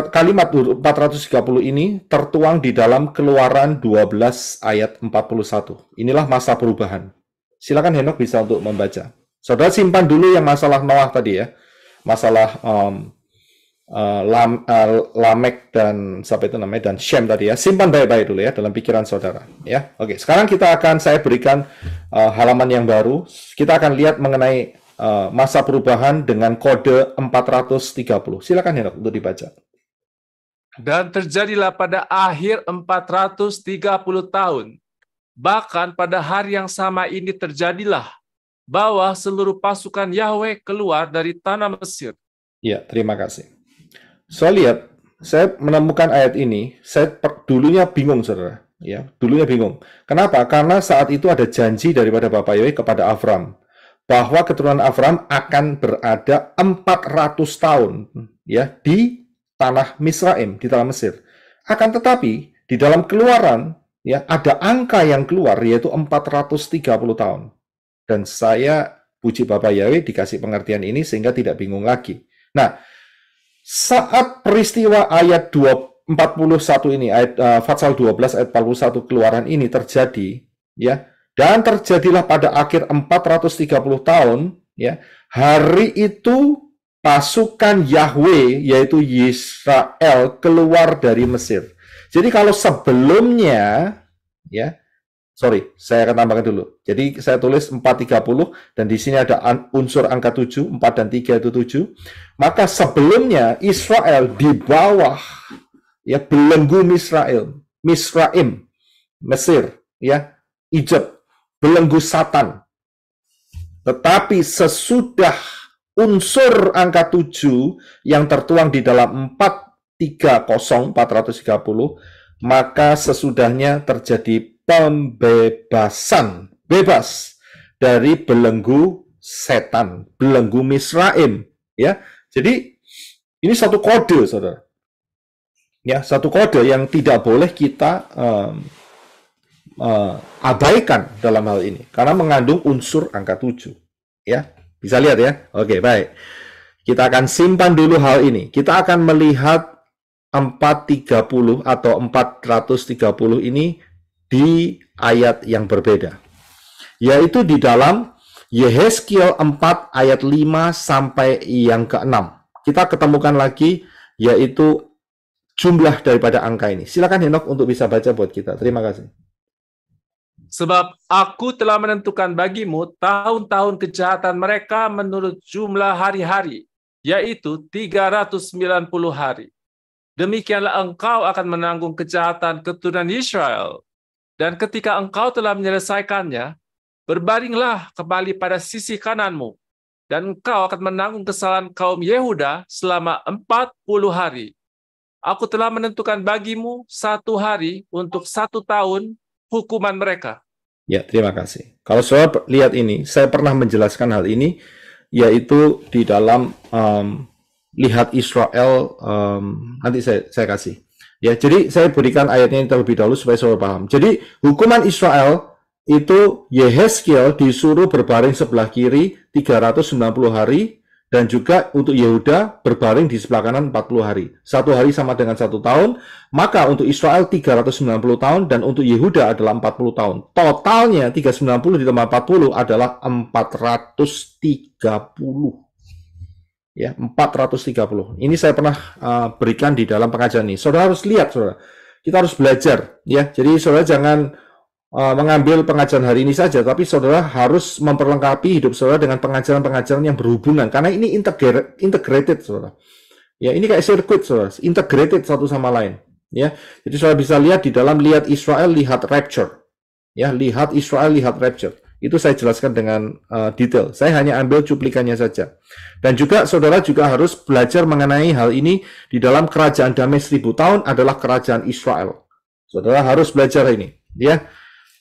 kalimat 430 ini tertuang di dalam Keluaran 12 ayat 41. Inilah masa perubahan. Silakan Henok bisa untuk membaca. Saudara simpan dulu yang masalah Noah tadi ya. Masalah Lamek dan siapa itu namanya dan Shem tadi ya. Simpan baik-baik dulu ya dalam pikiran saudara ya. Oke, sekarang saya berikan halaman yang baru. Kita akan lihat mengenai masa perubahan dengan kode 430. Silakan Henok untuk dibaca. Dan terjadilah pada akhir 430 tahun, bahkan pada hari yang sama ini terjadilah, bahwa seluruh pasukan Yahweh keluar dari tanah Mesir. Ya, terima kasih. Saya menemukan ayat ini, dulunya bingung, saudara. Ya, dulunya bingung. Kenapa? Karena saat itu ada janji daripada Bapak Yahweh kepada Avram, bahwa keturunan Avram akan berada 400 tahun ya di tanah Misraim, di tanah Mesir. Akan tetapi di dalam Keluaran ya ada angka yang keluar yaitu 430 tahun. Dan saya puji Bapak Yahweh dikasih pengertian ini sehingga tidak bingung lagi. Nah, saat peristiwa ayat 41 ini, Fatsal 12 ayat 41 Keluaran ini terjadi ya. Dan terjadilah pada akhir 430 tahun, ya, hari itu pasukan Yahweh, yaitu Israel, keluar dari Mesir. Jadi kalau sebelumnya, ya, saya akan tambahkan dulu. Jadi saya tulis 430, dan di sini ada unsur angka 7, 4 dan 3 itu 7. Maka sebelumnya Israel di bawah, ya, belenggu Misraim, Mesir, ya, Egypt, belenggu Satan. Tetapi sesudah unsur angka 7 yang tertuang di dalam 430, maka sesudahnya terjadi pembebasan, bebas dari belenggu setan, belenggu Misraim, ya. Jadi ini satu kode, saudara. Ya, satu kode yang tidak boleh kita abaikan dalam hal ini karena mengandung unsur angka 7 ya. Bisa lihat ya. Oke, baik. Kita akan simpan dulu hal ini. Kita akan melihat 430 atau 430 ini di ayat yang berbeda. Yaitu di dalam Yehezkiel 4 ayat 5 sampai yang ke-6. Kita ketemukan lagi yaitu jumlah daripada angka ini. Silakan Henok untuk bisa baca buat kita. Terima kasih. Sebab aku telah menentukan bagimu tahun-tahun kejahatan mereka menurut jumlah hari-hari, yaitu 390 hari. Demikianlah engkau akan menanggung kejahatan keturunan Israel. Dan ketika engkau telah menyelesaikannya, berbaringlah kembali pada sisi kananmu, dan engkau akan menanggung kesalahan kaum Yehuda selama 40 hari. Aku telah menentukan bagimu 1 hari untuk 1 tahun hukuman mereka. Ya, terima kasih. Kalau saudara lihat ini, saya pernah menjelaskan hal ini, yaitu di dalam lihat Israel, nanti saya kasih. Ya, jadi saya berikan ayatnya terlebih dahulu supaya saudara paham. Jadi hukuman Israel itu Yehezkiel disuruh berbaring sebelah kiri 390 hari, dan juga untuk Yehuda berbaring di sebelah kanan 40 hari. 1 hari sama dengan 1 tahun, maka untuk Israel 390 tahun, dan untuk Yehuda adalah 40 tahun. Totalnya 390 ditambah 40 adalah 430. Ya, 430. Ini saya pernah berikan di dalam pengajaran ini. Saudara harus lihat, saudara. Kita harus belajar, ya. Jadi saudara jangan mengambil pengajaran hari ini saja, tapi saudara harus memperlengkapi hidup saudara dengan pengajaran-pengajaran yang berhubungan, karena ini integrated, saudara. Ya, ini kayak sirkuit, saudara, integrated satu sama lain. Ya, jadi saudara bisa lihat di dalam lihat Israel, lihat rapture. Ya, lihat Israel, lihat rapture. Itu saya jelaskan dengan detail. Saya hanya ambil cuplikannya saja. Dan juga saudara juga harus belajar mengenai hal ini di dalam kerajaan damai 1000 tahun adalah kerajaan Israel. Saudara harus belajar ini, ya.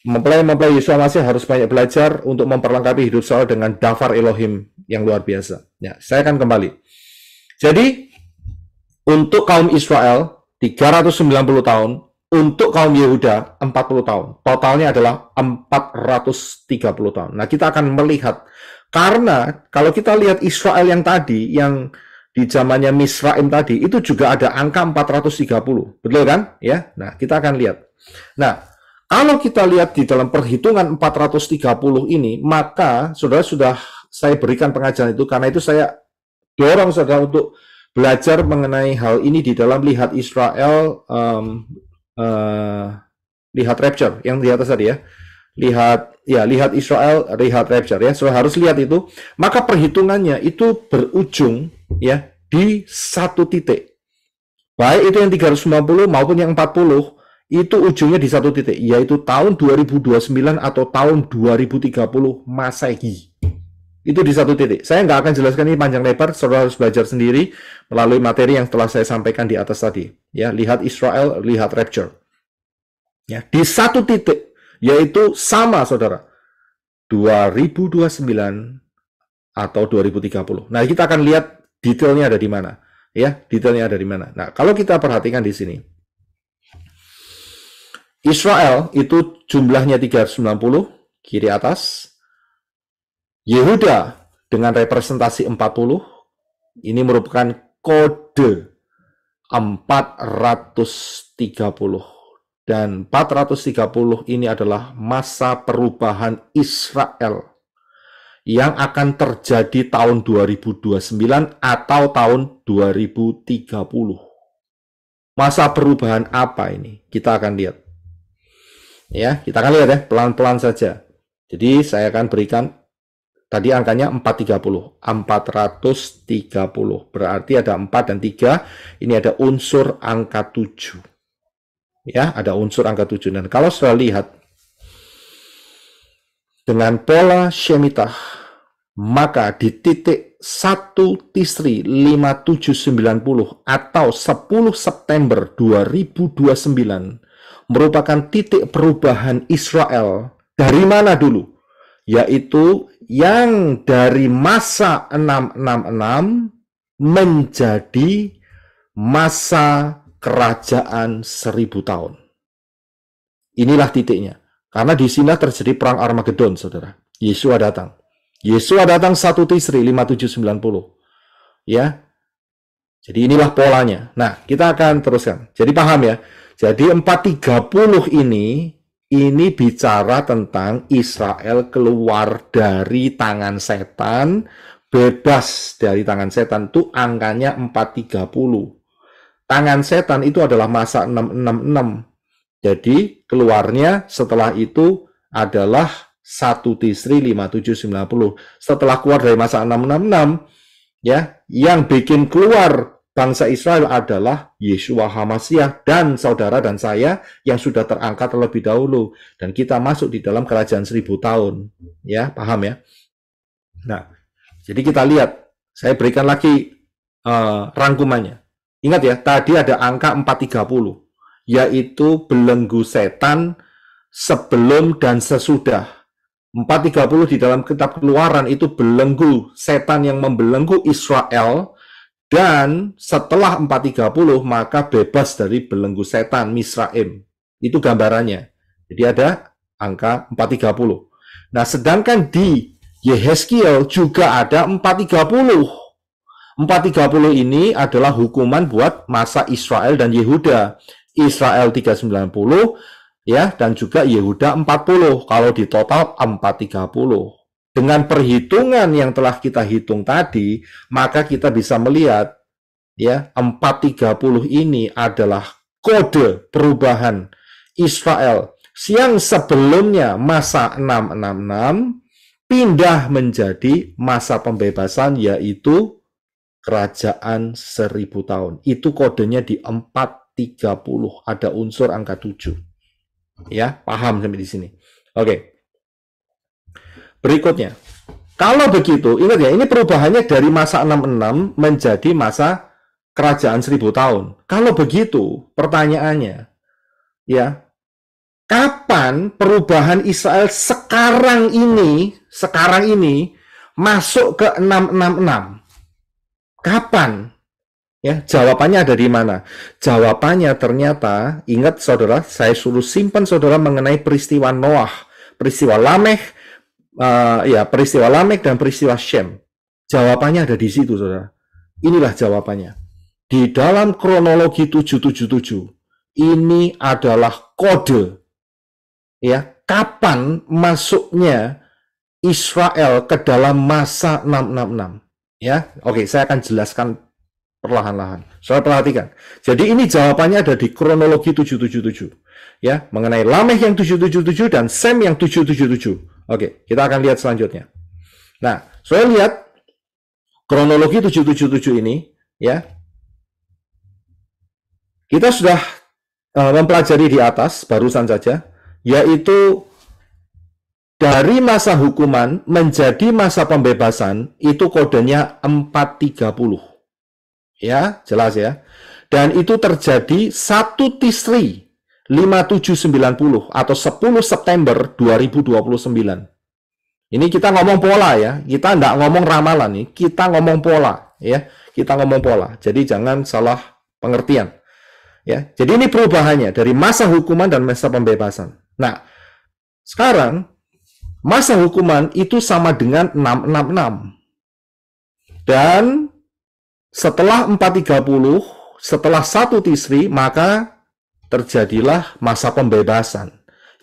Mempelai Yesus Masih harus banyak belajar untuk memperlengkapi hidup saudara dengan dafar Elohim yang luar biasa. Ya, saya akan kembali. Jadi, untuk kaum Israel, 390 tahun, Untuk kaum Yehuda 40 tahun. Totalnya adalah 430 tahun. Nah, kita akan melihat, karena kalau kita lihat Israel yang tadi, yang di zamannya Misraim tadi, itu juga ada angka 430. Betul kan? Ya. Nah, kita akan lihat. Nah, kalau kita lihat di dalam perhitungan 430 ini, maka saudara sudah saya berikan pengajaran itu, karena itu saya dorong saudara untuk belajar mengenai hal ini di dalam lihat Israel, lihat rapture yang di atas tadi ya. Lihat Israel, lihat rapture ya. Saudara harus lihat itu. Maka perhitungannya itu berujung ya di satu titik. Baik itu yang 390 maupun yang 40, itu ujungnya di satu titik, yaitu tahun 2029 atau tahun 2030 Masehi. Itu di satu titik. Saya nggak akan jelaskan ini panjang lebar, saudara harus belajar sendiri melalui materi yang telah saya sampaikan di atas tadi. Ya, lihat Israel, lihat rapture. Ya, di satu titik, yaitu sama saudara, 2029 atau 2030. Nah, kita akan lihat detailnya ada di mana. Ya, detailnya ada di mana. Nah, kalau kita perhatikan di sini, Israel itu jumlahnya 390, kiri atas. Yehuda dengan representasi 40, ini merupakan kode 430. Dan 430 ini adalah masa perubahan Israel yang akan terjadi tahun 2029 atau tahun 2030. Masa perubahan apa ini? Kita akan lihat. Ya, kita akan lihat ya, pelan-pelan saja. Jadi saya akan berikan tadi angkanya 430. Berarti ada 4 dan 3. Ini ada unsur angka 7. Ya, ada unsur angka 7. Dan kalau sudah lihat dengan pola Shemitah, maka di titik 1 Tisri 5790 atau 10 September 2029 merupakan titik perubahan Israel dari mana dulu? Yaitu yang dari masa 666 menjadi masa kerajaan 1000 tahun. Inilah titiknya. Karena di sini terjadi perang Armageddon, saudara. Yesua datang. Yesua datang 1 Tisri 5790. Ya. Jadi inilah polanya. Nah, kita akan teruskan. Jadi paham ya. Jadi 430 ini bicara tentang Israel keluar dari tangan setan, bebas dari tangan setan, itu angkanya 430. Tangan setan itu adalah masa 666. Jadi keluarnya setelah itu adalah 1 Tisri 5790. Setelah keluar dari masa 666, ya, yang bikin keluar bangsa Israel adalah Yeshua HaMashiach dan saudara dan saya yang sudah terangkat terlebih dahulu, dan kita masuk di dalam kerajaan 1000 tahun. Ya, paham ya? Nah, jadi kita lihat, saya berikan lagi rangkumannya. Ingat ya, tadi ada angka 430, yaitu belenggu setan sebelum dan sesudah. 430 di dalam kitab Keluaran itu belenggu setan yang membelenggu Israel. Dan setelah 430, maka bebas dari belenggu setan, Misraim. Itu gambarannya. Jadi ada angka 430. Nah, sedangkan di Yehezkiel juga ada 430. 430 ini adalah hukuman buat masa Israel dan Yehuda. Israel 390, ya, dan juga Yehuda 40. Kalau di total 430. Dengan perhitungan yang telah kita hitung tadi, maka kita bisa melihat ya, 430 ini adalah kode perubahan Israel yang sebelumnya masa 666 pindah menjadi masa pembebasan, yaitu kerajaan 1000 tahun. Itu kodenya di 430, ada unsur angka 7. Ya, paham sampai di sini. Oke. Berikutnya, kalau begitu, ingat ya, ini perubahannya dari masa 66 menjadi masa kerajaan 1000 tahun. Kalau begitu, pertanyaannya, ya, kapan perubahan Israel sekarang ini masuk ke 666? Kapan? Ya, jawabannya ada di mana? Jawabannya ternyata, ingat saudara, saya suruh simpan saudara mengenai peristiwa Noah, peristiwa Lamekh, peristiwa Lamekh dan peristiwa Shem. Jawabannya ada di situ, saudara. Inilah jawabannya. Di dalam kronologi 777, ini adalah kode, ya, kapan masuknya Israel ke dalam masa 666. Ya, oke, saya akan jelaskan perlahan-lahan. Saudara perhatikan. Jadi ini jawabannya ada di kronologi 777. Ya, mengenai Lamekh yang 777 dan Sem yang 777. Oke, kita akan lihat selanjutnya. Nah, saudara lihat kronologi 777 ini, ya. Kita sudah mempelajari di atas barusan saja, yaitu dari masa hukuman menjadi masa pembebasan itu kodenya 430. Ya, jelas ya. Dan itu terjadi 1 Tisri 5790 atau 10 September 2029. Ini kita ngomong pola ya. Kita nggak ngomong ramalan nih, kita ngomong pola ya. Kita ngomong pola. Jadi jangan salah pengertian. Ya. Jadi ini perubahannya dari masa hukuman dan masa pembebasan. Nah, sekarang masa hukuman itu sama dengan 666. Dan setelah 430, setelah 1 Tisri, maka terjadilah masa pembebasan,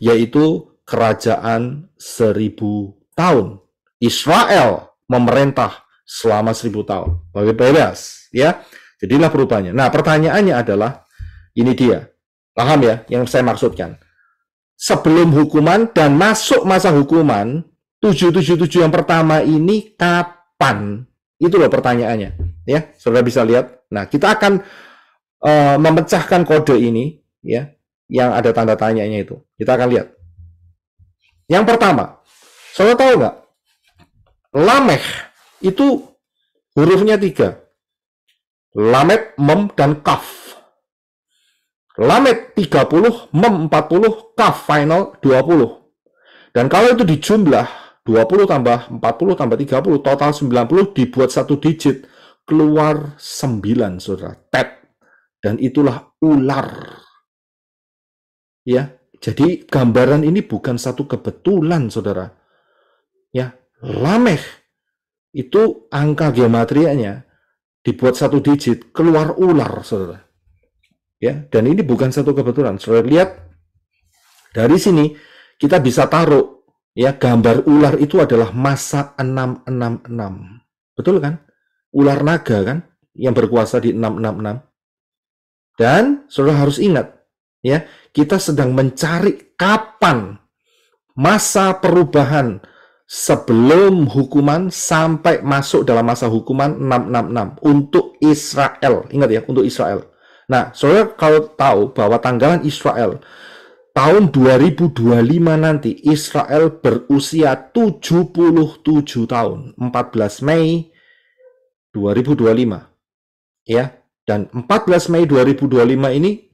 yaitu kerajaan 1000 tahun. Israel memerintah selama 1000 tahun. Bebas, ya. Jadilah perubahannya. Nah, pertanyaannya adalah, ini dia. Paham ya yang saya maksudkan? Sebelum hukuman dan masuk masa hukuman, 777 yang pertama ini kapan? Itu loh pertanyaannya. Ya, saudara bisa lihat. Nah, kita akan memecahkan kode ini, ya, yang ada tanda tanyanya itu. Kita akan lihat. Yang pertama, saudara tahu nggak? Lamekh itu hurufnya 3. Lamed, Mem, dan Kaf. Lamed 30, Mem 40, Kaf final 20. Dan kalau itu dijumlah, 20 tambah 40 tambah 30, total 90, dibuat satu digit, keluar 9, saudara. Tet. Dan itulah ular. Ya, jadi gambaran ini bukan satu kebetulan, saudara. Ya, Lamekh itu angka geometrianya dibuat satu digit, keluar ular, saudara. Ya, dan ini bukan satu kebetulan. Saudara lihat dari sini kita bisa taruh, ya, gambar ular itu adalah masa 666. Betul kan? Ular naga kan yang berkuasa di 666. Dan saudara harus ingat, ya, kita sedang mencari kapan masa perubahan sebelum hukuman sampai masuk dalam masa hukuman 666 untuk Israel. Ingat ya, untuk Israel. Nah, saudara kalau tahu bahwa tanggalan Israel tahun 2025 nanti Israel berusia 77 tahun, 14 Mei 2025. Ya, dan 14 Mei 2025 ini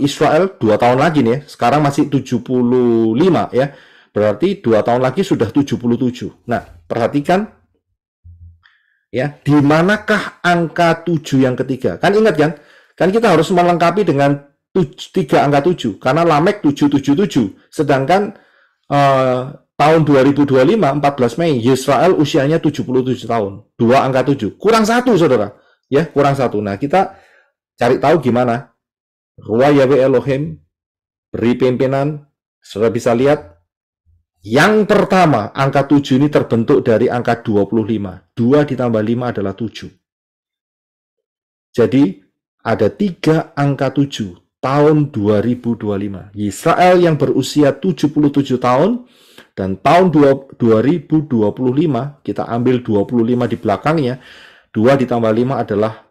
Israel 2 tahun lagi nih ya. Sekarang masih 75 ya. Berarti 2 tahun lagi sudah 77. Nah, perhatikan ya, di manakah angka 7 yang ketiga? Kan ingat kan? Kan kita harus melengkapi dengan 3 angka 7 karena Lamekh 777. Sedangkan tahun 2025 14 Mei Israel usianya 77 tahun. 2 angka 7. Kurang 1, saudara. Ya, kurang 1. Nah, kita cari tahu gimana. Ruah Yahweh Elohim beri pimpinan. Saudara bisa lihat. Yang pertama, angka 7 ini terbentuk dari angka 25. 2 ditambah 5 adalah 7. Jadi, ada 3 angka 7 tahun 2025. Israel yang berusia 77 tahun dan tahun 2025 kita ambil 25 di belakangnya, 2 ditambah 5 adalah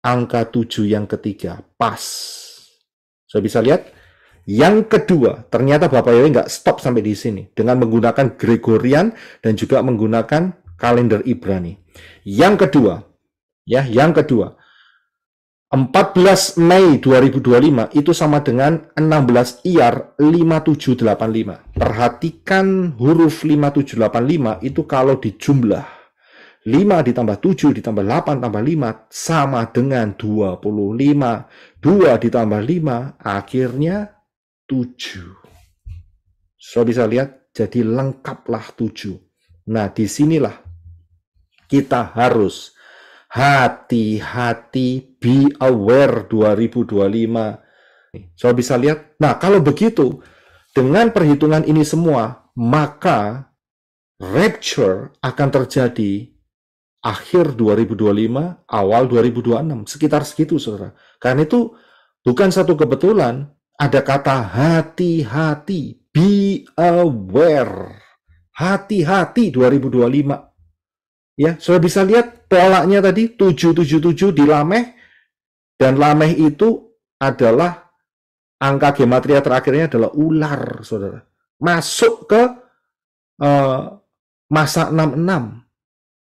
angka 7 yang ketiga. Pas. Saya bisa lihat. Yang kedua, ternyata Bapak Yahweh nggak stop sampai di sini dengan menggunakan Gregorian dan juga menggunakan kalender Ibrani. Yang kedua, ya, yang kedua, 14 Mei 2025 itu sama dengan 16 Iyar 5785. Perhatikan huruf 5785 itu kalau dijumlah 5 ditambah 7 ditambah 8 tambah 5 sama dengan 25. 2 ditambah 5 akhirnya 7. Saudara bisa lihat, jadi lengkaplah 7. Nah, disinilah kita harus hati-hati, be aware 2025. Saudara bisa lihat, nah kalau begitu, dengan perhitungan ini semua, maka rapture akan terjadi akhir 2025, awal 2026, sekitar segitu, saudara. Karena itu bukan satu kebetulan, ada kata hati-hati, be aware, hati-hati 2025. Ya, saudara bisa lihat polanya tadi 777 di Lameh, dan Lameh itu adalah angka gematria terakhirnya adalah ular, saudara. Masuk ke masa 66.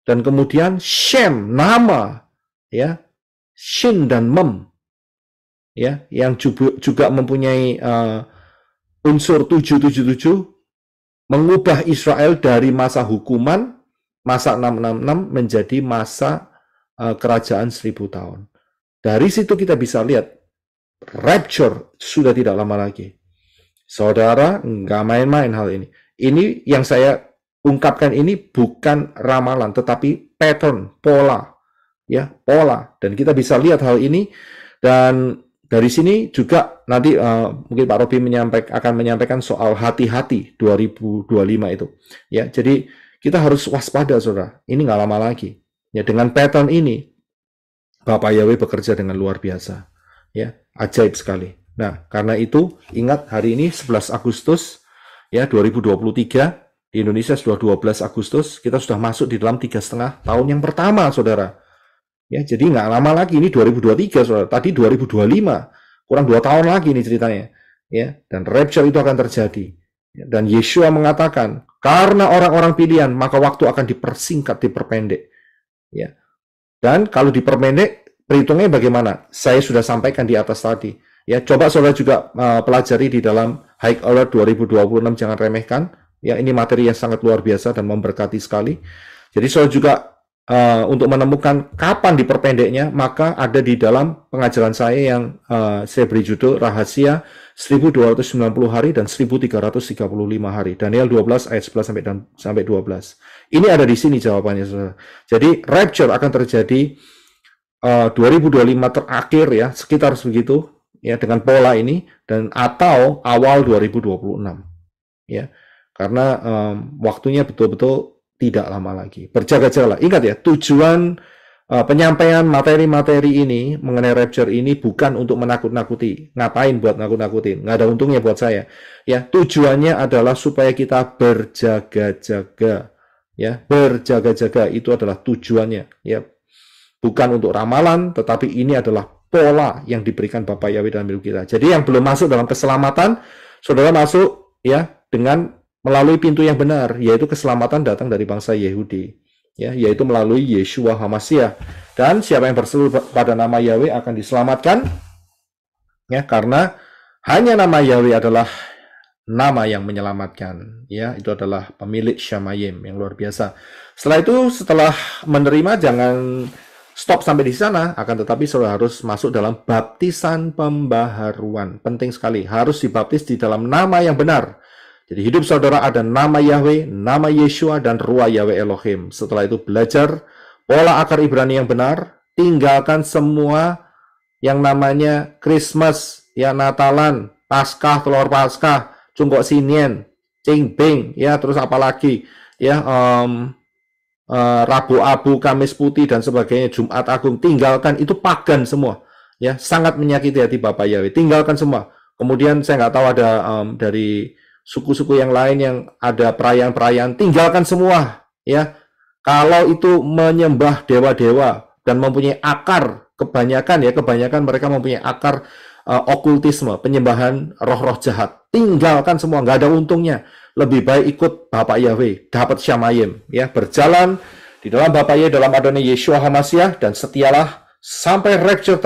Dan kemudian Shem, nama, ya, Shin dan Mem, ya, yang juga mempunyai unsur 777, mengubah Israel dari masa hukuman, masa 666, menjadi masa kerajaan 1000 tahun. Dari situ kita bisa lihat, rapture sudah tidak lama lagi. Saudara, nggak main-main hal ini. Ini yang saya ungkapkan ini bukan ramalan, tetapi pattern, pola. Ya, pola. Dan kita bisa lihat hal ini. Dan dari sini juga nanti mungkin Pak Robi akan menyampaikan soal hati-hati 2025 itu. Ya, jadi kita harus waspada, saudara. Ini nggak lama lagi. Ya, dengan pattern ini, Bapak Yahweh bekerja dengan luar biasa. Ya, ajaib sekali. Nah, karena itu ingat hari ini 11 Agustus ya 2023 di Indonesia sudah 12 Agustus, kita sudah masuk di dalam 3,5 tahun yang pertama, saudara. Ya, jadi nggak lama lagi, ini 2023, saudara. Tadi 2025, kurang 2 tahun lagi ini ceritanya. Ya, dan rapture itu akan terjadi. Ya, dan Yeshua mengatakan, karena orang-orang pilihan, maka waktu akan dipersingkat, diperpendek. Ya, dan kalau diperpendek, perhitungnya bagaimana? Saya sudah sampaikan di atas tadi. Ya, coba saudara juga pelajari di dalam High Alert 2026, jangan remehkan. Ya, ini materi yang sangat luar biasa dan memberkati sekali. Jadi saudara juga untuk menemukan kapan diperpendeknya, maka ada di dalam pengajaran saya yang saya beri judul Rahasia 1290 hari dan 1335 hari. Daniel 12 ayat 11 sampai 12. Ini ada di sini jawabannya, saudara. Jadi rapture akan terjadi 2025 terakhir ya, sekitar segitu. Ya, dengan pola ini dan atau awal 2026 ya, karena waktunya betul-betul tidak lama lagi. Berjaga-jagalah. Ingat ya, tujuan penyampaian materi-materi ini mengenai rapture ini bukan untuk menakut-nakuti. Ngapain buat nakut-nakutin? Nggak ada untungnya buat saya. Ya, tujuannya adalah supaya kita berjaga-jaga. Ya, berjaga-jaga itu adalah tujuannya. Ya, bukan untuk ramalan, tetapi ini adalah pola yang diberikan Bapak Yahweh dalam hidup kita. Jadi yang belum masuk dalam keselamatan, saudara masuk ya dengan melalui pintu yang benar, yaitu keselamatan datang dari bangsa Yehudi, ya, yaitu melalui Yeshua HaMashiach. Dan siapa yang berseru pada nama Yahweh akan diselamatkan, ya, karena hanya nama Yahweh adalah nama yang menyelamatkan, ya, itu adalah pemilik Shamayim yang luar biasa. Setelah itu, setelah menerima, jangan stop sampai di sana, akan tetapi saudara harus masuk dalam baptisan pembaharuan. Penting sekali, harus dibaptis di dalam nama yang benar. Jadi hidup saudara ada nama Yahweh, nama Yeshua, dan Ruah Yahweh Elohim. Setelah itu belajar pola akar Ibrani yang benar, tinggalkan semua yang namanya Christmas, ya, Natalan, Paskah, telur Paskah, Cungkok Sinien, Cingbing, ya, terus apalagi, ya, Rabu Abu, Kamis Putih, dan sebagainya, Jumat Agung, tinggalkan, itu pagan semua, ya, sangat menyakiti hati Bapak Yahweh, tinggalkan semua. Kemudian saya nggak tahu ada dari suku-suku yang lain yang ada perayaan-perayaan, tinggalkan semua, ya. Kalau itu menyembah dewa-dewa dan mempunyai akar, kebanyakan mereka mempunyai akar okultisme, penyembahan roh-roh jahat, tinggalkan semua, nggak ada untungnya. Lebih baik ikut Bapak Yahweh, dapat Shamayim, ya, berjalan di dalam Bapak Yahweh dalam adanya Yeshua HaMashiach, dan setialah sampai rapture